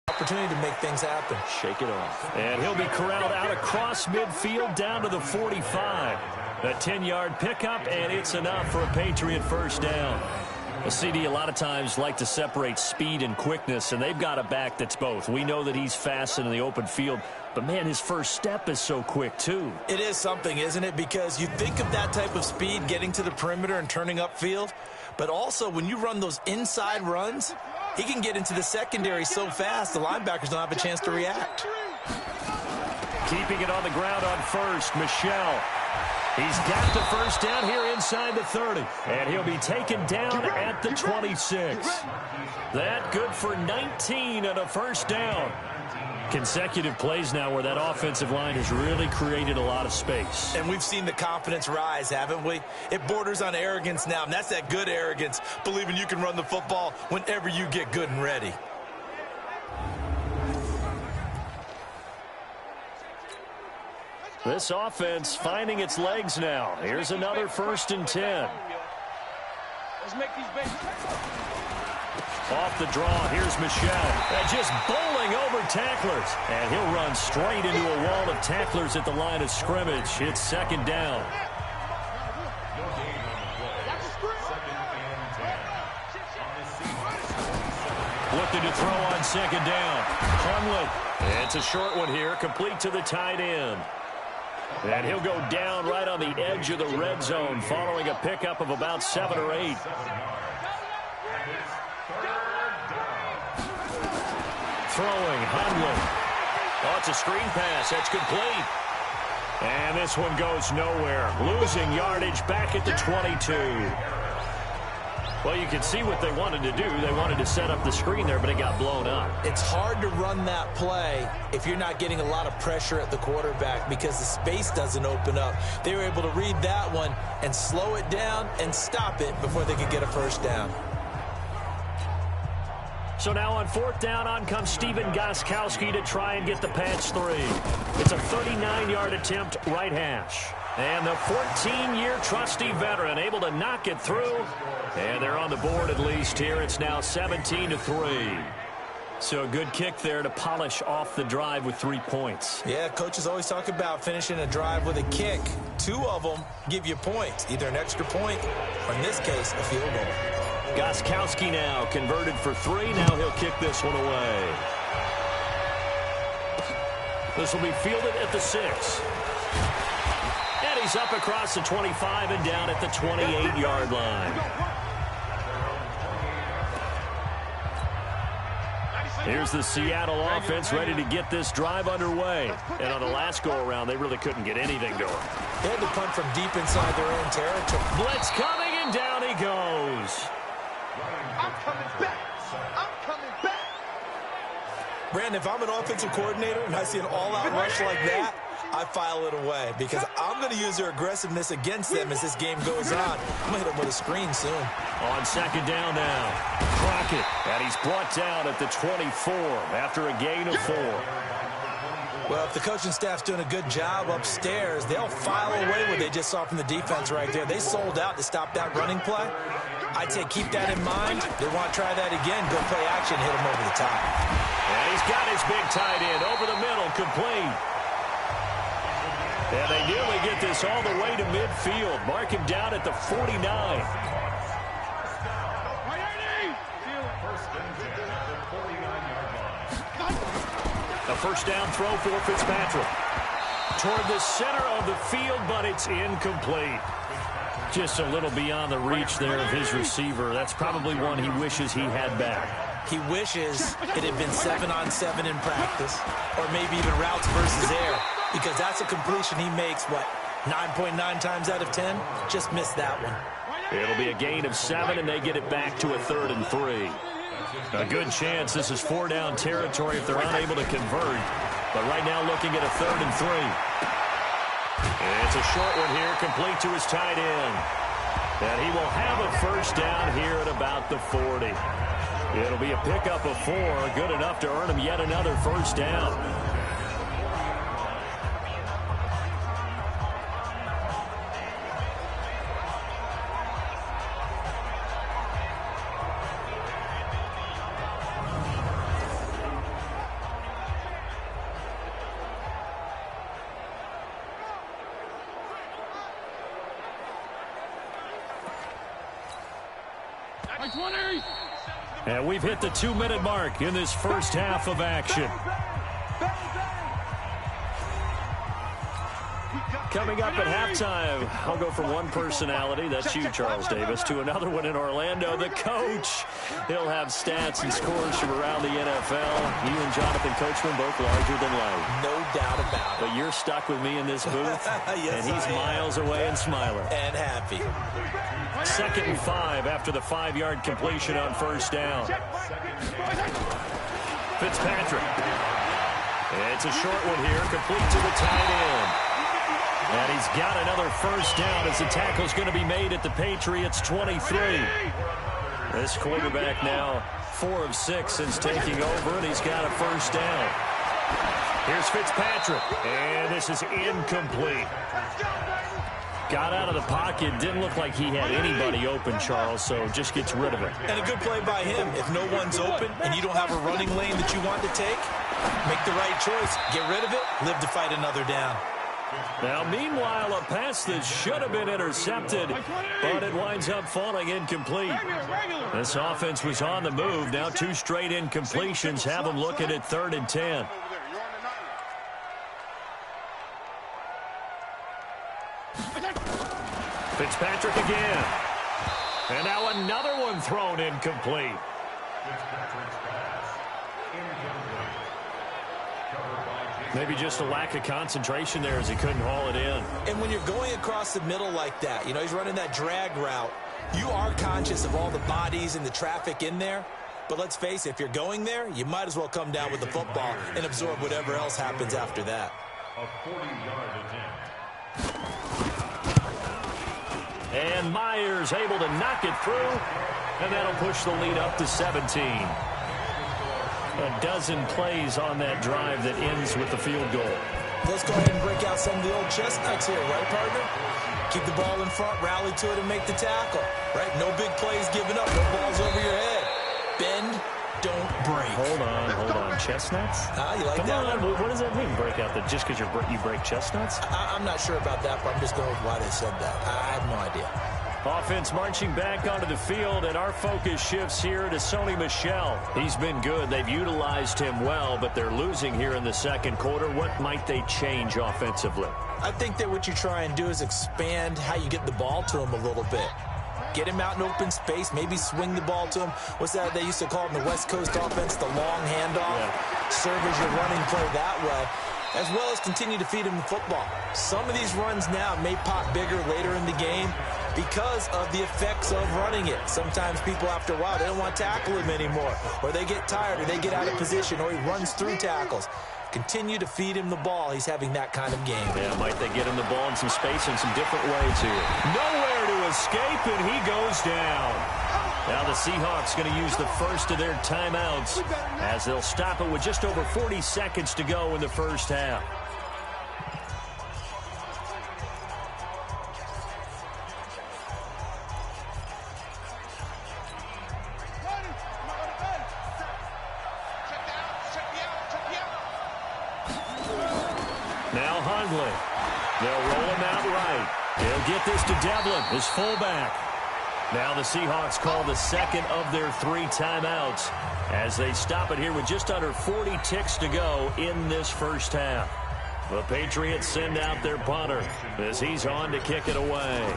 opportunity to make things happen. Shake it off. And he'll be corralled out across midfield down to the 45. A 10-yard pickup, and it's enough for a Patriot first down. A CD a lot of times like to separate speed and quickness, and they've got a back that's both. We know that he's fast in the open field, but, man, his first step is so quick, too. It is something, isn't it? Because you think of that type of speed getting to the perimeter and turning upfield, but also when you run those inside runs, he can get into the secondary so fast the linebackers don't have a chance to react. Keeping it on the ground on first, Michelle. He's got the first down here inside the 30. And he'll be taken down at the 26. That good for 19 and a first down. Consecutive plays now where that offensive line has really created a lot of space. And we've seen the confidence rise, haven't we? It borders on arrogance now, and that's that good arrogance, believing you can run the football whenever you get good and ready. This offense finding its legs now. Here's another 1st and 10. Let's make these babies. Off the draw, here's Michelle. And just bowling over tacklers. And he'll run straight into a wall of tacklers at the line of scrimmage. It's 2nd down. Looking to throw on 2nd down. Hunley. It's a short one here, complete to the tight end. And he'll go down right on the edge of the red zone following a pickup of about 7 or 8. Throwing, Hunley. Oh, it's a screen pass. That's complete. And this one goes nowhere. Losing yardage back at the 22. Well, you can see what they wanted to do. They wanted to set up the screen there, but it got blown up. It's hard to run that play if you're not getting a lot of pressure at the quarterback because the space doesn't open up. They were able to read that one and slow it down and stop it before they could get a first down. So now on 4th down, on comes Steven Gostkowski to try and get the patch 3. It's a 39-yard attempt, right hash. And the 14-year trusty veteran able to knock it through. And they're on the board at least here. It's now 17-3. So a good kick there to polish off the drive with 3 points. Yeah, coaches always talk about finishing a drive with a kick. 2 of them give you points, either an extra point or, in this case, a field goal. Gostkowski now converted for 3. Now he'll kick this one away. This will be fielded at the 6. And he's up across the 25 and down at the 28-yard line. Here's the Seattle offense ready to get this drive underway. And on the last go-around, they really couldn't get anything going. They had to punt from deep inside their own territory. Blitz coming, and down he goes. I'm coming back. I'm coming back. Brandon, if I'm an offensive coordinator and I see an all-out rush like that, I file it away because I'm going to use their aggressiveness against them as this game goes on. I'm going to hit them with a screen soon. On 2nd down now, Crockett, and he's brought down at the 24 after a gain of 4. Well, if the coaching staff's doing a good job upstairs, they'll file away what they just saw from the defense right there. They sold out to stop that running play. I'd say keep that in mind. They want to try that again. Go play action, hit him over the top. And he's got his big tight end over the middle, complete. And they nearly get this all the way to midfield. Mark him down at the 49. A first down throw for Fitzpatrick. Toward the center of the field, but it's incomplete. Just a little beyond the reach there of his receiver. That's probably one he wishes he had back. He wishes it had been 7-on-7 in practice, or maybe even routes versus air, because that's a completion he makes, 9.9 times out of 10? Just missed that one. It'll be a gain of 7, and they get it back to a 3rd and 3. A good chance this is 4-down territory if they're unable to convert. But right now looking at a 3rd and 3. It's a short one here, complete to his tight end. And he will have a first down here at about the 40. It'll be a pickup of 4, good enough to earn him yet another first down. And we've hit the 2-minute mark in this first half of action. Coming up at halftime, I'll go from one personality, that's you, Charles Davis, to another one in Orlando, the coach. He'll have stats and scores from around the NFL. You and Jonathan Coachman both larger than life. No doubt about it. But you're stuck with me in this booth, yes, and he's miles away and smiling. And happy. 2nd and 5 after the 5-yard completion on first down. Fitzpatrick. It's a short one here, complete to the tight end. And he's got another first down as the tackle's going to be made at the Patriots 23. This quarterback now 4 of 6 since taking over, and he's got a first down. Here's Fitzpatrick, and this is incomplete. Got out of the pocket, didn't look like he had anybody open, Charles, so just gets rid of it. And a good play by him. If no one's open and you don't have a running lane that you want to take, make the right choice. Get rid of it, live to fight another down. Now, meanwhile, a pass that should have been intercepted, but it winds up falling incomplete. This offense was on the move. Now 2 straight incompletions have them looking at 3rd and 10. Fitzpatrick again. And now another one thrown incomplete. Maybe just a lack of concentration there as he couldn't haul it in. And when you're going across the middle like that, you know, he's running that drag route, you are conscious of all the bodies and the traffic in there. But let's face it, if you're going there, you might as well come down with the football and absorb whatever else happens after that. A 40-yard attempt. And Myers able to knock it through, and that'll push the lead up to 17. A dozen plays on that drive that ends with the field goal. Let's go ahead and break out some of the old chestnuts here, right, partner? Keep the ball in front, rally to it, and make the tackle, right? No big plays given up, no balls over your head. Bend, don't break. Hold on. Chestnuts? You like Come that on, one? what does that mean, break out? That just because you break chestnuts? I'm not sure about that, but I'm just going with why they said that. I have no idea. Offense marching back onto the field, and our focus shifts here to Sony Michel. He's been good. They've utilized him well, but they're losing here in the second quarter. What might they change offensively? I think that what you try and do is expand how you get the ball to him a little bit. Get him out in open space, maybe swing the ball to him. What's that they used to call in the West Coast offense, the long handoff? Yeah. Serve as your running play that way, as well as continue to feed him the football. Some of these runs now may pop bigger later in the game because of the effects of running it. Sometimes people, after a while, they don't want to tackle him anymore, or they get tired, or they get out of position, or he runs through tackles. Continue to feed him the ball. He's having that kind of game. Yeah, might they get him the ball in some space in some different ways here. Nowhere to escape, and he goes down. Now the Seahawks going to use the first of their timeouts as they'll stop it with just over 40 seconds to go in the first half. Now Hundley. They'll roll him out right. He'll get this to Devlin, his fullback. Now the Seahawks call the second of their 3 timeouts as they stop it here with just under 40 ticks to go in this first half. The Patriots send out their punter as he's on to kick it away.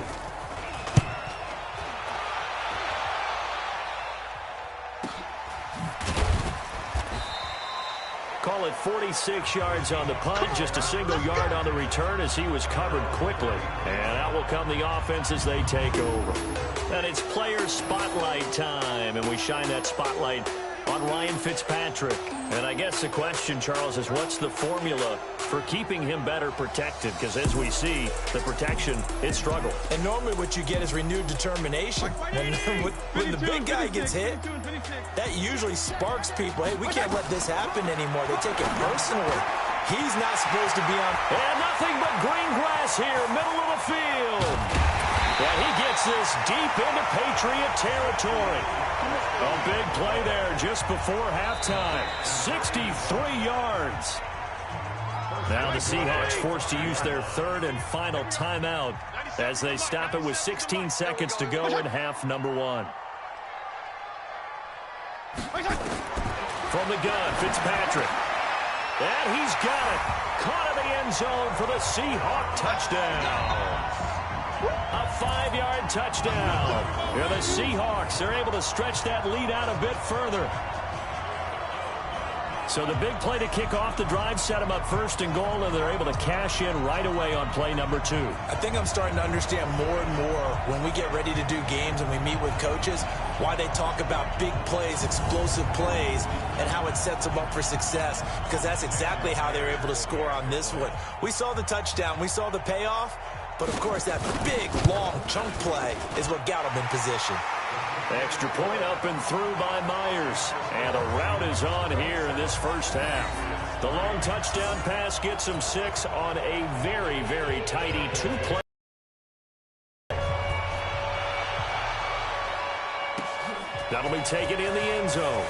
Call it 46 yards on the punt, just a single yard on the return as he was covered quickly. And out will come the offense as they take over. And it's player spotlight time, and we shine that spotlight on Ryan Fitzpatrick. And I guess the question, Charles, is what's the formula for keeping him better protected? Because as we see, the protection, it struggled. And normally what you get is renewed determination. When the big guy gets hit, that usually sparks people. Hey, we can't let this happen anymore. They take it personally. He's not supposed to be on. And nothing but green grass here, middle of the field. And he gets this deep into Patriot territory. A big play there just before halftime. 63 yards. Now the Seahawks forced to use their 3rd and final timeout as they stop it with 16 seconds to go in half number 1. From the gun, Fitzpatrick. And he's got it. Caught in the end zone for the Seahawk touchdown. A 5-yard touchdown. Here the Seahawks are able to stretch that lead out a bit further. So the big play to kick off the drive set them up first and goal, and they're able to cash in right away on play number 2. I think I'm starting to understand more and more when we get ready to do games and we meet with coaches why they talk about big plays, explosive plays, and how it sets them up for success, because that's exactly how they were able to score on this one. We saw the touchdown. We saw the payoff. But, of course, that big, long chunk play is what got them in position. Extra point up and through by Myers. And a rout is on here in this first half. The long touchdown pass gets him 6 on a very, very tidy 2-play. That'll be taken in the end zone.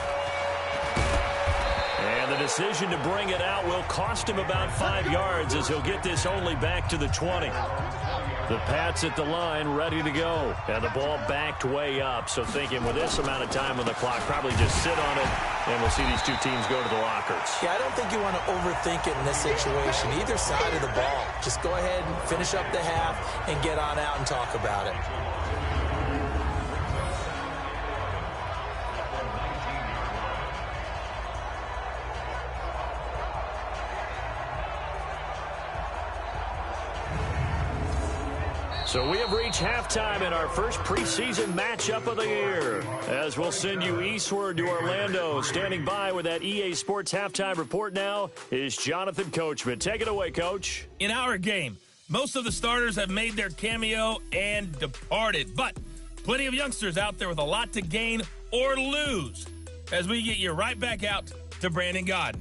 And the decision to bring it out will cost him about 5 yards as he'll get this only back to the 20. The Pats at the line ready to go. And the ball backed way up. So thinking with this amount of time on the clock, probably just sit on it, and we'll see these two teams go to the lockers. Yeah, I don't think you want to overthink it in this situation. Either side of the ball. Just go ahead and finish up the half and get on out and talk about it. So we have reached halftime in our first preseason matchup of the year. As we'll send you eastward to Orlando. Standing by with that EA Sports halftime report now is Jonathan Coachman. Take it away, Coach. In our game, most of the starters have made their cameo and departed. But plenty of youngsters out there with a lot to gain or lose. As we get you right back out to Brandon Godden.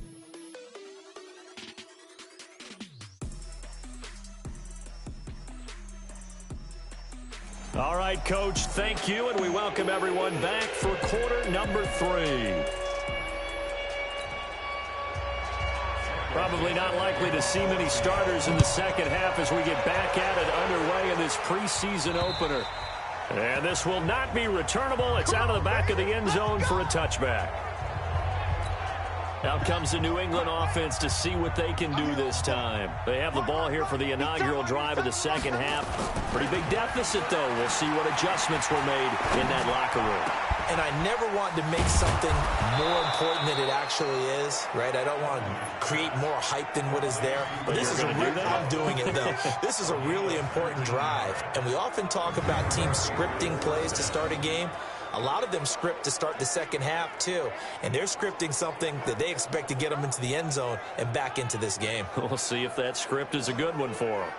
All right, Coach, thank you, and we welcome everyone back for quarter number 3. Probably not likely to see many starters in the second half as we get back at it underway in this preseason opener. And this will not be returnable. It's out of the back of the end zone for a touchback. Out comes the New England offense to see what they can do this time. They have the ball here for the inaugural drive of the second half. Pretty big deficit, though. We'll see what adjustments were made in that locker room. And I never want to make something more important than it actually is, right? I don't want to create more hype than what is there. But this is I'm doing it, though. This is a really important drive. And we often talk about teams scripting plays to start a game. A lot of them script to start the second half, too. And they're scripting something that they expect to get them into the end zone and back into this game. We'll see if that script is a good one for them.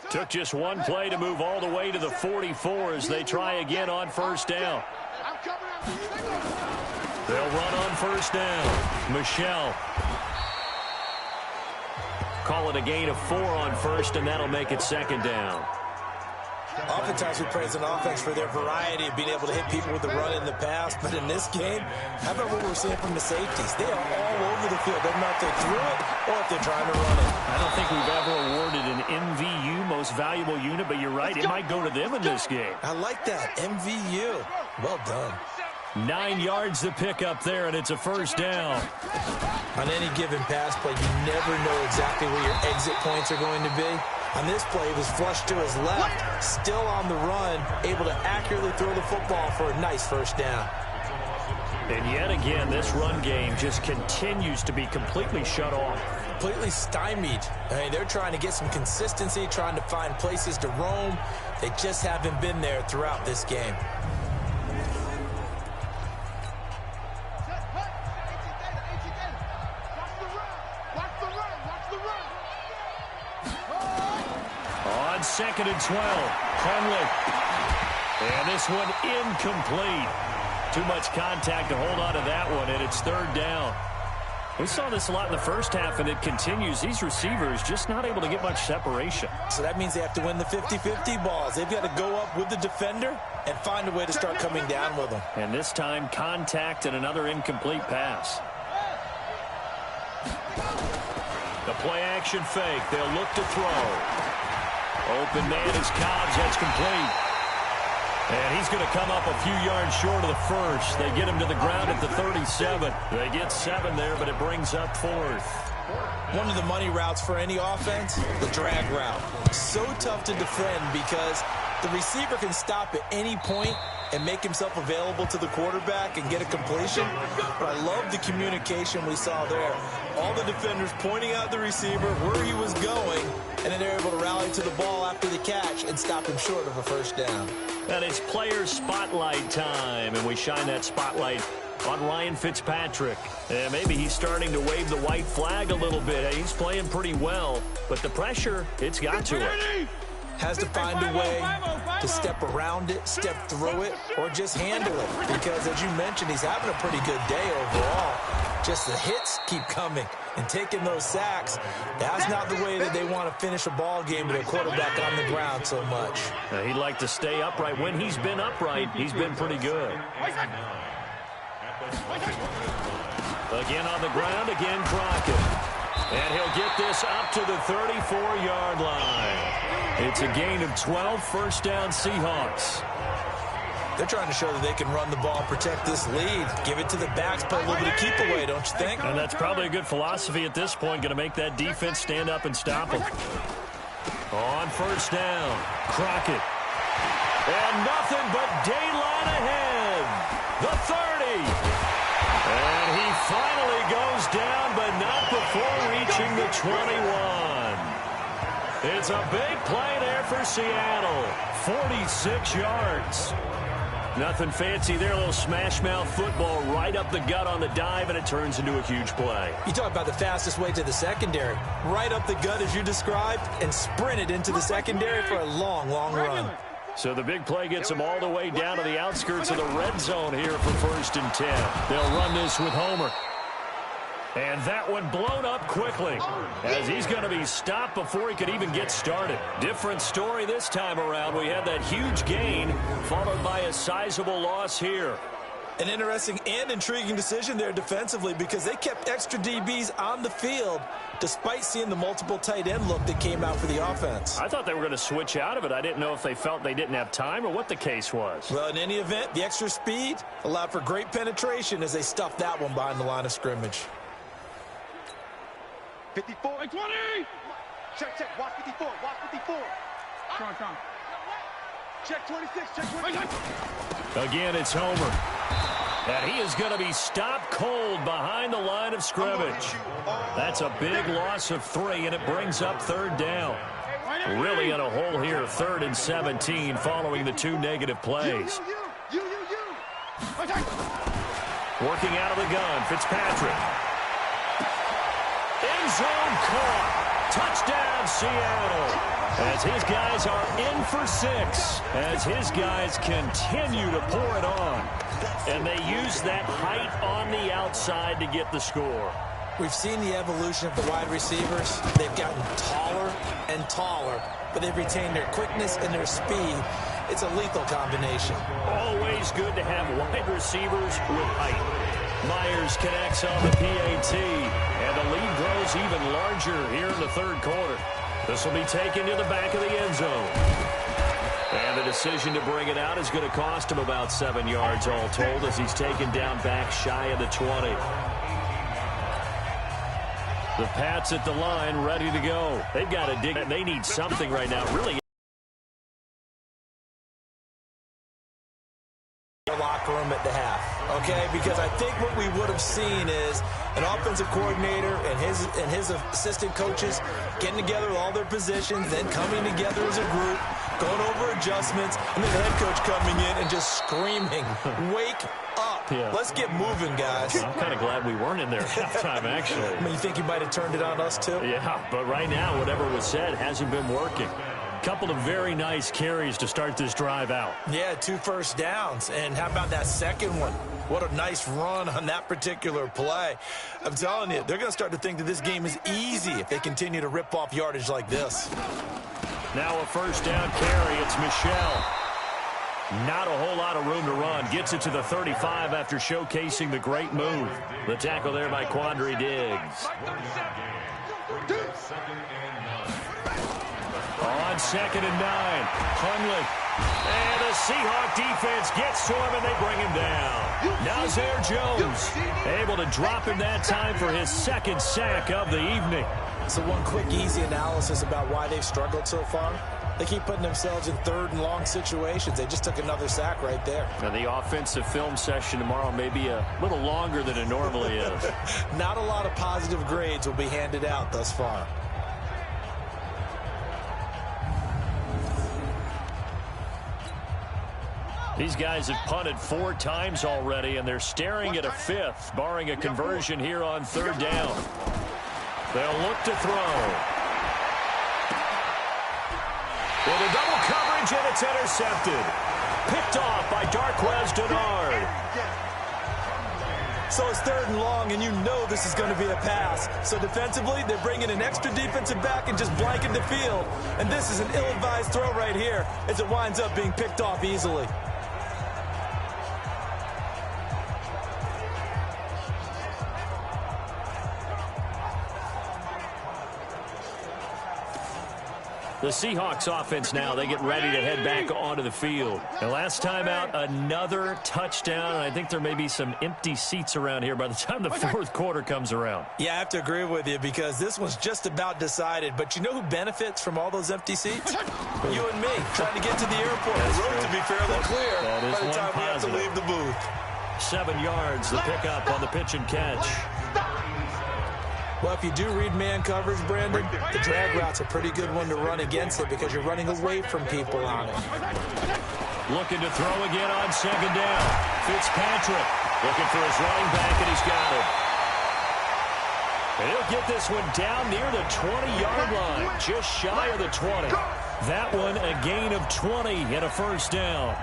Took just one play to move all the way to the 44 as they try again on first down. They'll run on first down. Michelle. Call it a gain of 4 on first, and that'll make it second down. Oftentimes we praise an offense for their variety of being able to hit people with the run and the pass, but in this game, how about what we're seeing from the safeties? They are all over the field. Doesn't matter if they threw it or if they're trying to run it. I don't think we've ever awarded an MVU, most valuable unit, but you're right, it might go to them in this game. I like that, MVU. Well done. 9 yards to pick up there, and it's a first down. On any given pass play, you never know exactly where your exit points are going to be. On this play, he was flushed to his left, still on the run, able to accurately throw the football for a nice first down. And yet again, this run game just continues to be completely shut off. Completely stymied. I mean, they're trying to get some consistency, trying to find places to roam. They just haven't been there throughout this game. On 2nd and 12, Henley. And this one incomplete. Too much contact to hold on to that one, and it's third down. We saw this a lot in the first half, and it continues. These receivers just not able to get much separation. So that means they have to win the 50-50 balls. They've got to go up with the defender and find a way to start coming down with them. And this time, contact and another incomplete pass. The play-action fake. They'll look to throw. Open man is Cobbs. That's complete. And he's going to come up a few yards short of the first. They get him to the ground at the 37. They get 7 there, but it brings up 4th. One of the money routes for any offense, the drag route. So tough to defend because the receiver can stop at any point and make himself available to the quarterback and get a completion. But I love the communication we saw there. All the defenders pointing out the receiver where he was going, and then they're able to rally to the ball after the catch and stop him short of a first down. And it's player spotlight time, and we shine that spotlight on Ryan Fitzpatrick. And maybe he's starting to wave the white flag a little bit. He's playing pretty well, but the pressure, it's got to it. Has to find a way to step around it, step through it, or just handle it. Because, as you mentioned, he's having a pretty good day overall. Just the hits keep coming and taking those sacks. That's not the way that they want to finish a ball game with a quarterback on the ground so much. He'd like to stay upright. When he's been upright, he's been pretty good. Again on the ground, again Crockett. And he'll get this up to the 34-yard line. It's a gain of 12, first down Seahawks. They're trying to show that they can run the ball, protect this lead, give it to the backs, play a little bit of keep away, don't you think? And that's probably a good philosophy at this point, going to make that defense stand up and stop them. On first down, Crockett. And nothing but daylight ahead. The 30. And he finally goes down, but not before reaching the 21. It's a big play there for Seattle. 46 yards. Nothing fancy there, a little smash-mouth football right up the gut on the dive, and it turns into a huge play. You talk about the fastest way to the secondary. Right up the gut, as you described, and sprinted into the secondary for a long, long run. So the big play gets them all the way down to the outskirts of the red zone here for 1st and 10. They'll run this with Homer. And that one blown up quickly as he's going to be stopped before he could even get started. Different story this time around. We had that huge gain followed by a sizable loss here. An interesting and intriguing decision there defensively because they kept extra DBs on the field despite seeing the multiple tight end look that came out for the offense. I thought they were going to switch out of it. I didn't know if they felt they didn't have time or what the case was. Well, in any event, the extra speed allowed for great penetration as they stuffed that one behind the line of scrimmage. 54, 20! Check, watch 54, watch 54. Come. Check 26, check 26. Again, it's Homer. And he is going to be stopped cold behind the line of scrimmage. That's a big loss of 3, and it brings up 3rd down. Really in a hole here, 3rd and 17, following the 2 negative plays. Working out of the gun, Fitzpatrick. End zone caught. Touchdown, Seattle. As his guys are in for 6. As his guys continue to pour it on. And they use that height on the outside to get the score. We've seen the evolution of the wide receivers. They've gotten taller and taller, but they've retained their quickness and their speed. It's a lethal combination. Always good to have wide receivers with height. Myers connects on the PAT, and the lead grows even larger here in the 3rd quarter. This will be taken to the back of the end zone. And the decision to bring it out is going to cost him about 7 yards all told as he's taken down back shy of the 20. The Pats at the line ready to go. They've got to dig. They need something right now, really. Locker room at the half, okay? Because I think what we would have seen is an offensive coordinator and his assistant coaches getting together with all their positions, then coming together as a group, going over adjustments, and then the head coach coming in and just screaming, "Wake up! Yeah. Let's get moving, guys." I'm kind of glad we weren't in there at halftime, actually. I mean, you think he might have turned it on us too? Yeah, but right now, whatever was said hasn't been working. Couple of very nice carries to start this drive out. Yeah, 2 first downs. And how about that second one? What a nice run on that particular play. I'm telling you, they're going to start to think that this game is easy if they continue to rip off yardage like this. Now a first down carry. It's Michelle. Not a whole lot of room to run. Gets it to the 35 after showcasing the great move. The tackle there by Quandre Diggs. On 2nd and 9, Hundley And the Seahawk defense gets to him, and they bring him down. Nazir Jones able to drop him that time for his second sack of the evening. So one quick, easy analysis about why they've struggled so far. They keep putting themselves in third and long situations. They just took another sack right there. Now, the offensive film session tomorrow may be a little longer than it normally is. Not a lot of positive grades will be handed out thus far. These guys have punted 4 times already, and they're staring at a 5th, barring a conversion here on 3rd down. They'll look to throw. With a double coverage, and it's intercepted. Picked off by Darquez Dennard. So it's 3rd and long, and you know this is going to be a pass. So defensively, they're bringing an extra defensive back and just blanking the field. And this is an ill-advised throw right here as it winds up being picked off easily. The Seahawks offense now, they get ready to head back onto the field. And last time out, another touchdown. And I think there may be some empty seats around here by the time the 4th quarter comes around. Yeah, I have to agree with you because this one's just about decided. But you know who benefits from all those empty seats? You and me, trying to get to the airport. That's the road true. to be fairly clear by the time we have to leave the booth. 7 yards, the pickup on the pitch and catch. Well, if you do read man coverage, Brandon, the drag route's a pretty good one to run against it because you're running away from people on it. Looking to throw again on 2nd down. Fitzpatrick looking for his running back, and he's got it. And he'll get this one down near the 20-yard line, just shy of the 20. That one a gain of 20 and a 1st down.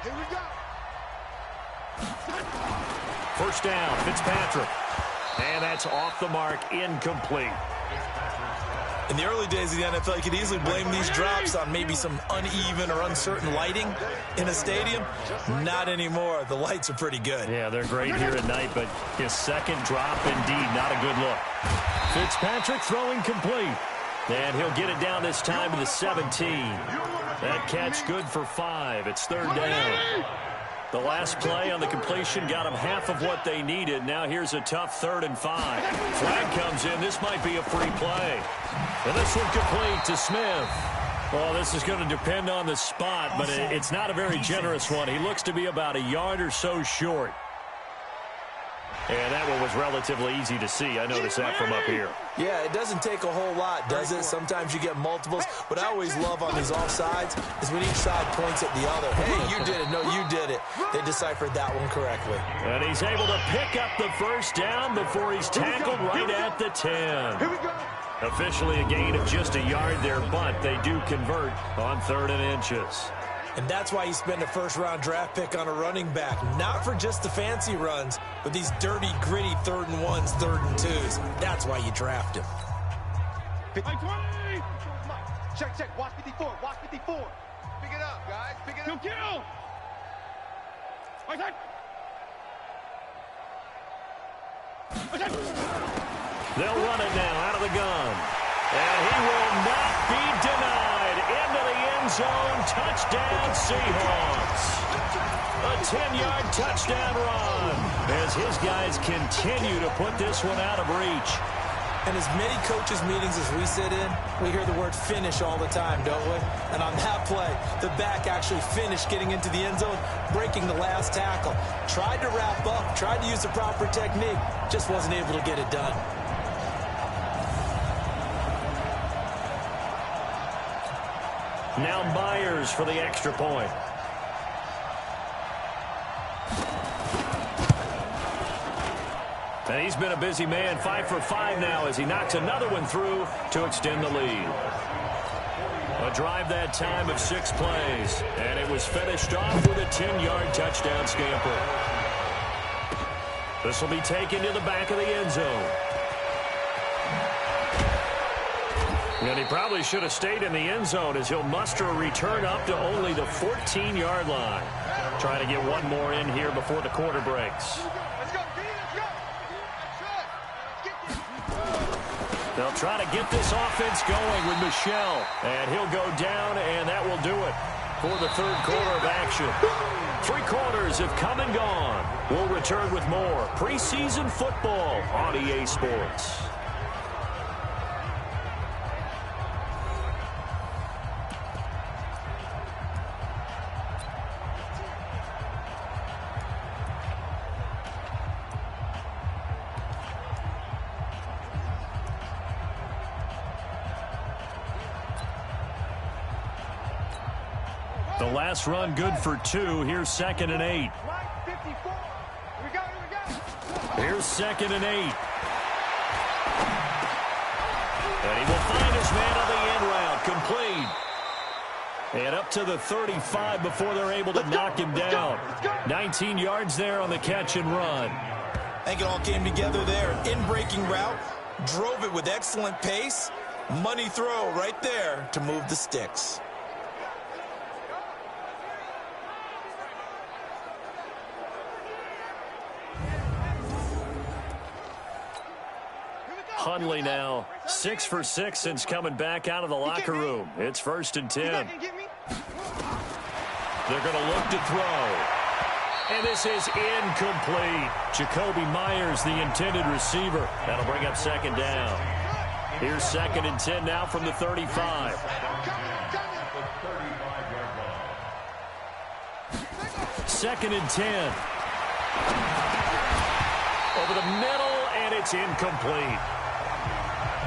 Here we go. 1st down, Fitzpatrick. And that's off the mark, incomplete. In the early days of the NFL, you could easily blame these drops on maybe some uneven or uncertain lighting in a stadium. Not anymore. The lights are pretty good. Yeah, they're great here at night, but his second drop, indeed, not a good look. Fitzpatrick throwing complete. And he'll get it down this time to the 17. That catch good for 5. It's 3rd down. The last play on the completion got them half of what they needed. Now here's a tough 3rd and 5. Flag comes in. This might be a free play. And this one complete to Smith. Well, this is going to depend on the spot, but it's not a very generous one. He looks to be about a yard or so short. And that one was relatively easy to see. I noticed that from up here. Yeah, it doesn't take a whole lot, does it? Sometimes you get multiples. What I always love on these offsides is when each side points at the other. Hey, you did it. No, you did it. They deciphered that one correctly. And he's able to pick up the 1st down before he's tackled right at the 10. Here we go. Officially a gain of just a yard there, but they do convert on 3rd and inches. And that's why you spend a 1st-round draft pick on a running back. Not for just the fancy runs, but these dirty, gritty 3rd and 1s, 3rd and 2s. That's why you draft him. 20. Check. Watch 54. Watch 54. Pick it up, guys. Pick it up. Kill. They'll run it now out of the gun. And he will not be denied. Into the end zone. Touchdown, Seahawks. A 10-yard touchdown run as his guys continue to put this one out of reach. And as many coaches' meetings as we sit in, we hear the word finish all the time, don't we? And on that play, the back actually finished getting into the end zone, breaking the last tackle. Tried to wrap up, tried to use the proper technique, just wasn't able to get it done. Now Myers for the extra point. And he's been a busy man, 5 for 5 now as he knocks another one through to extend the lead. A drive that time of 6 plays, and it was finished off with a 10-yard touchdown scamper. This will be taken to the back of the end zone. And he probably should have stayed in the end zone as he'll muster a return up to only the 14-yard line. Trying to get one more in here before the quarter breaks. They'll try to get this offense going with Michel. And he'll go down, and that will do it for the third quarter of action. 3 quarters have come and gone. We'll return with more preseason football on EA Sports. The last run good for 2. Here's 2nd and 8. Here's 2nd and 8. And he will find his man on the end route. Complete. And up to the 35 before they're able to knock him down. 19 yards there on the catch and run. I think it all came together there. In-breaking route. Drove it with excellent pace. Money throw right there to move the sticks. Hundley now 6 for 6 since coming back out of the locker room. It's 1st and 10. They're going to look to throw. And this is incomplete. Jacoby Myers, the intended receiver. That'll bring up 2nd down. Here's 2nd and 10 now from the 35. 2nd and 10. Over the middle, and it's incomplete.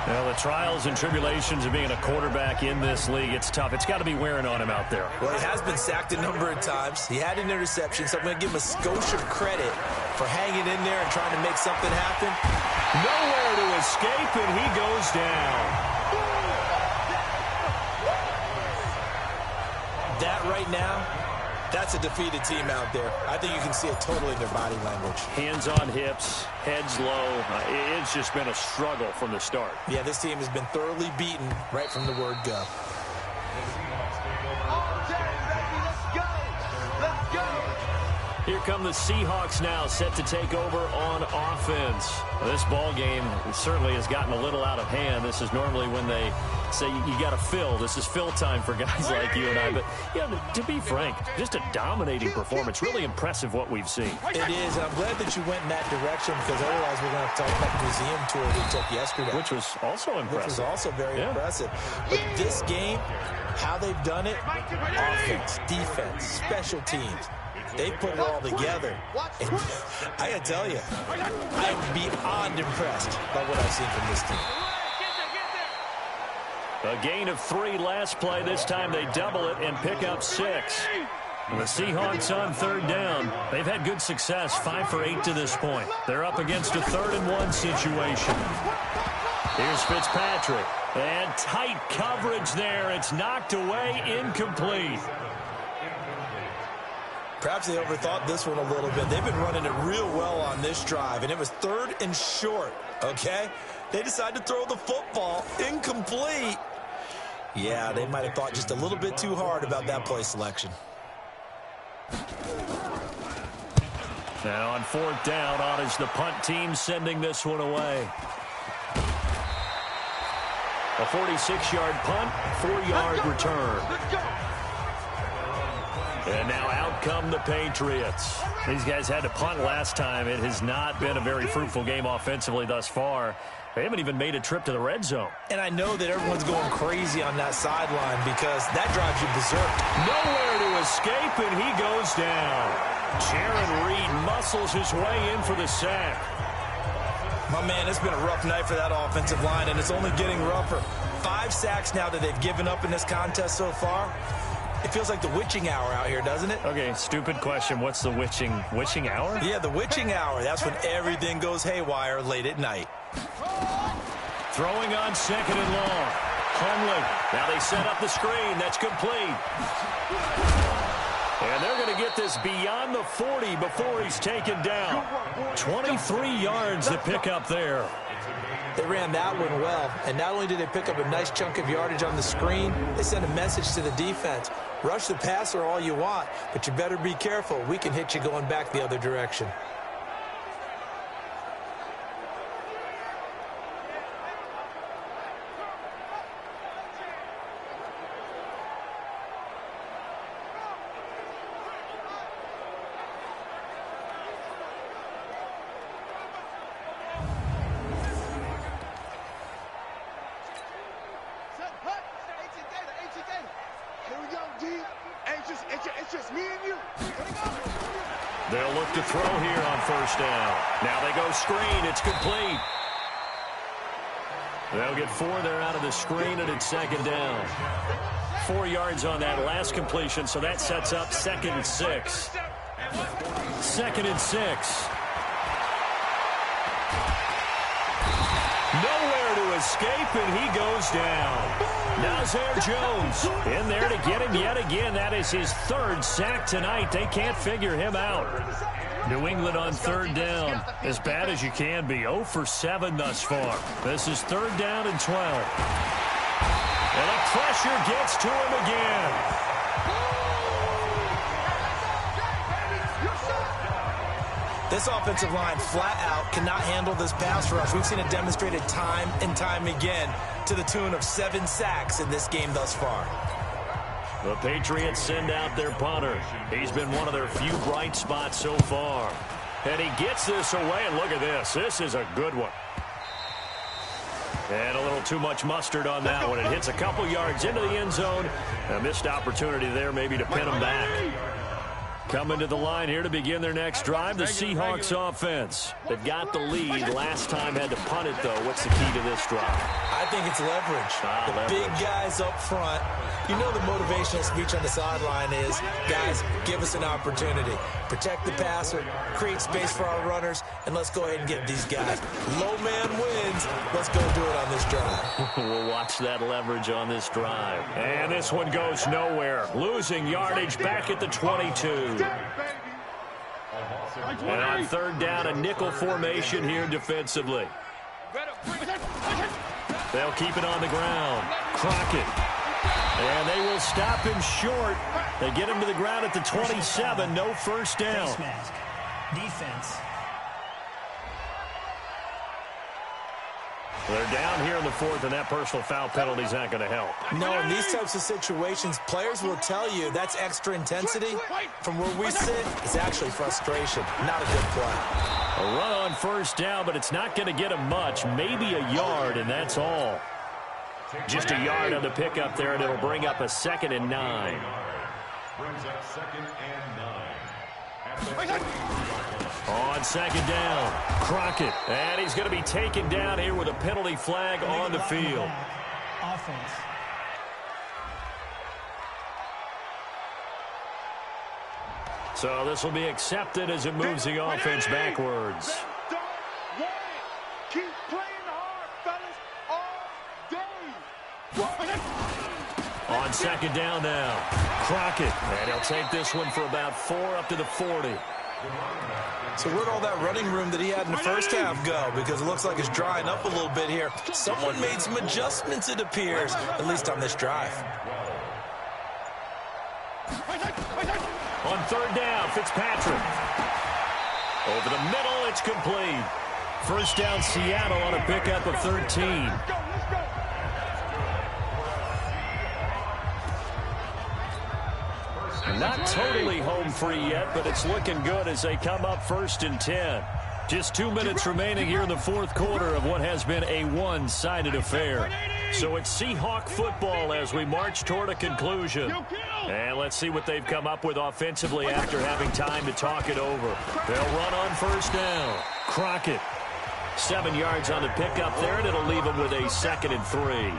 Well, the trials and tribulations of being a quarterback in this league, it's tough. It's got to be wearing on him out there. Well, he has been sacked a number of times. He had an interception, so I'm going to give him a skosh of credit for hanging in there and trying to make something happen. Nowhere to escape, and he goes down. That right now, that's a defeated team out there. I think you can see it totally in their body language. Hands on hips, heads low. It's just been a struggle from the start. Yeah, this team has been thoroughly beaten right from the word go. Here come the Seahawks now, set to take over on offense. This ball game certainly has gotten a little out of hand. This is normally when they say you got to fill. This is fill time for guys like you and I. But yeah, to be frank, just a dominating performance. Really impressive what we've seen. It is, and I'm glad that you went in that direction because otherwise we're going to have to talk about the museum tour we took yesterday. Which was also impressive. Which was also very impressive. But this game, how they've done it, offense, defense, special teams. They put it all together. And I got to tell you, I'm beyond impressed by what I've seen from this team. A gain of 3 last play. This time they double it and pick up 6. The Seahawks on 3rd down. They've had good success, 5 for 8 to this point. They're up against a 3rd and 1 situation. Here's Fitzpatrick. And tight coverage there. It's knocked away, incomplete. Perhaps they overthought this one a little bit. They've been running it real well on this drive, and it was 3rd and short, okay? They decided to throw the football incomplete. Yeah, they might have thought just a little bit too hard about that play selection. Now on 4th down, on is the punt team sending this one away. A 46-yard punt, 4-yard return. And now out come the Patriots. These guys had to punt last time. It has not been a very fruitful game offensively thus far. They haven't even made a trip to the red zone. And I know that everyone's going crazy on that sideline because that drives you berserk. Nowhere to escape, and he goes down. Jaron Reed muscles his way in for the sack. My man, it's been a rough night for that offensive line, and it's only getting rougher. 5 sacks now that they've given up in this contest so far. It feels like the witching hour out here, doesn't it? Okay, stupid question. What's the witching hour? Yeah, the witching hour. That's when everything goes haywire late at night. Throwing on 2nd and long. Hundley. Now they set up the screen. That's complete. And they're going to get this beyond the 40 before he's taken down. 23 yards to pick up there. They ran that one well, and not only did they pick up a nice chunk of yardage on the screen, they sent a message to the defense. Rush the passer all you want, but you better be careful. We can hit you going back the other direction. They'll look to throw here on first down. Now they go screen. It's complete. They'll get 4 there out of the screen, and it's second down. 4 yards on that last completion, so that sets up 2nd and 6. 2nd and 6. Nowhere to escape, and he goes down. Nazir Jones in there to get him yet again. That is his 3rd sack tonight. They can't figure him out. New England on 3rd down. As bad as you can be. 0 for 7 thus far. This is 3rd down and 12. And the pressure gets to him again. This offensive line flat out cannot handle this pass rush. We've seen it demonstrated time and time again to the tune of 7 sacks in this game thus far. The Patriots send out their punter. He's been one of their few bright spots so far. And he gets this away, and look at this. This is a good one. And a little too much mustard on that one. It hits a couple yards into the end zone. A missed opportunity there maybe to pin him back. Coming to the line here to begin their next drive, the Seahawks offense. They've got the lead. Last time had to punt it, though. What's the key to this drive? I think it's leverage. Big guys up front. You know the motivational speech on the sideline is, guys, give us an opportunity. Protect the passer, create space for our runners, and let's go ahead and get these guys. Low man wins. Let's go do it on this drive. We'll watch that leverage on this drive. And this one goes nowhere. Losing yardage back at the 22. And on 3rd down, a nickel formation here defensively. They'll keep it on the ground. Crockett. And they will stop him short. They get him to the ground at the 27. No first down. Defense. They're down here in the 4th, and that personal foul penalty is not going to help. No, in these types of situations, players will tell you that's extra intensity. From where we sit, it's actually frustration. Not a good play. A run on first down, but it's not going to get him much. Maybe a yard, and that's all. Just a yard on the pickup there, and it'll bring up a 2nd and 9. Brings up 2nd and 9. On 2nd down, Crockett. And he's going to be taken down here with a penalty flag on the field. Offense. So this will be accepted as it moves the offense backwards. Keep playing hard, fellas, all day. On 2nd down now, Crockett. And he'll take this one for about 4 up to the 40. So where'd all that running room that he had in the first half go? Because it looks like it's drying up a little bit here. Someone made some adjustments, it appears, at least on this drive. On 3rd down, Fitzpatrick. Over the middle, it's complete. First down, Seattle on a pickup of 13. Not totally home free yet, but it's looking good as they come up 1st and 10. Just 2 minutes remaining here in the 4th quarter of what has been a one-sided affair. So it's Seahawk football as we march toward a conclusion. And let's see what they've come up with offensively after having time to talk it over. They'll run on first down. Crockett. 7 yards on the pickup there, and it'll leave them with a 2nd and 3.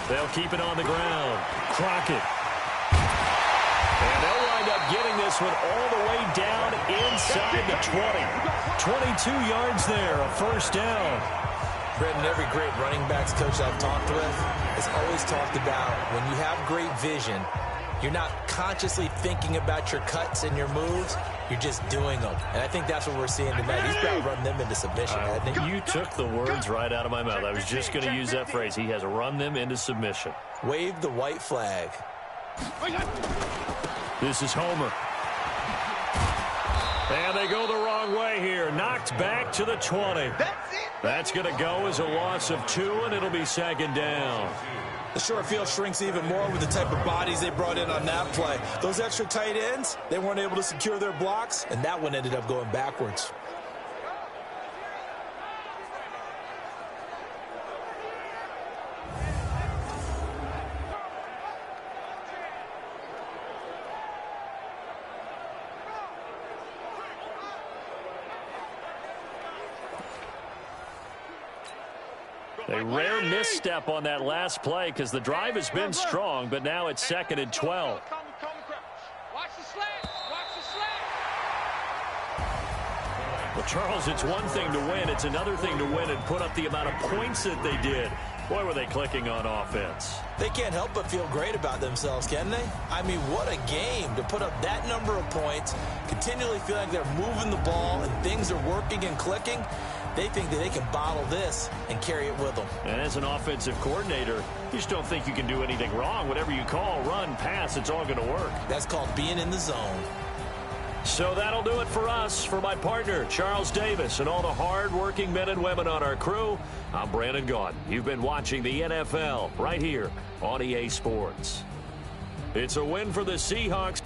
They'll keep it on the ground. Crockett. And they'll wind up getting this one all the way down inside the 20. 22 yards there, a first down. Brendan, every great running backs coach I've talked with has always talked about when you have great vision, you're not consciously thinking about your cuts and your moves. You're just doing them. And I think that's what we're seeing tonight. He's got to run them into submission, hasn't he? You took the words right out of my mouth. I was just going to use that phrase. He has run them into submission. Wave the white flag. This is Homer. And they go the wrong way here. Knocked back to the 20. That's going to go as a loss of 2, and it'll be 2nd down. The short field shrinks even more with the type of bodies they brought in on that play. Those extra tight ends, they weren't able to secure their blocks, and that one ended up going backwards. A rare misstep on that last play because the drive has been strong, but now it's 2nd and 12. Watch the slant. Watch the slant. Well, Charles, it's one thing to win. It's another thing to win and put up the amount of points that they did. Boy, were they clicking on offense. They can't help but feel great about themselves, can they? I mean, what a game to put up that number of points, continually feel like they're moving the ball and things are working and clicking. They think that they can bottle this and carry it with them. And as an offensive coordinator, you just don't think you can do anything wrong. Whatever you call, run, pass, it's all going to work. That's called being in the zone. So that'll do it for us. For my partner, Charles Davis, and all the hard-working men and women on our crew, I'm Brandon Gaudin. You've been watching the NFL right here on EA Sports. It's a win for the Seahawks.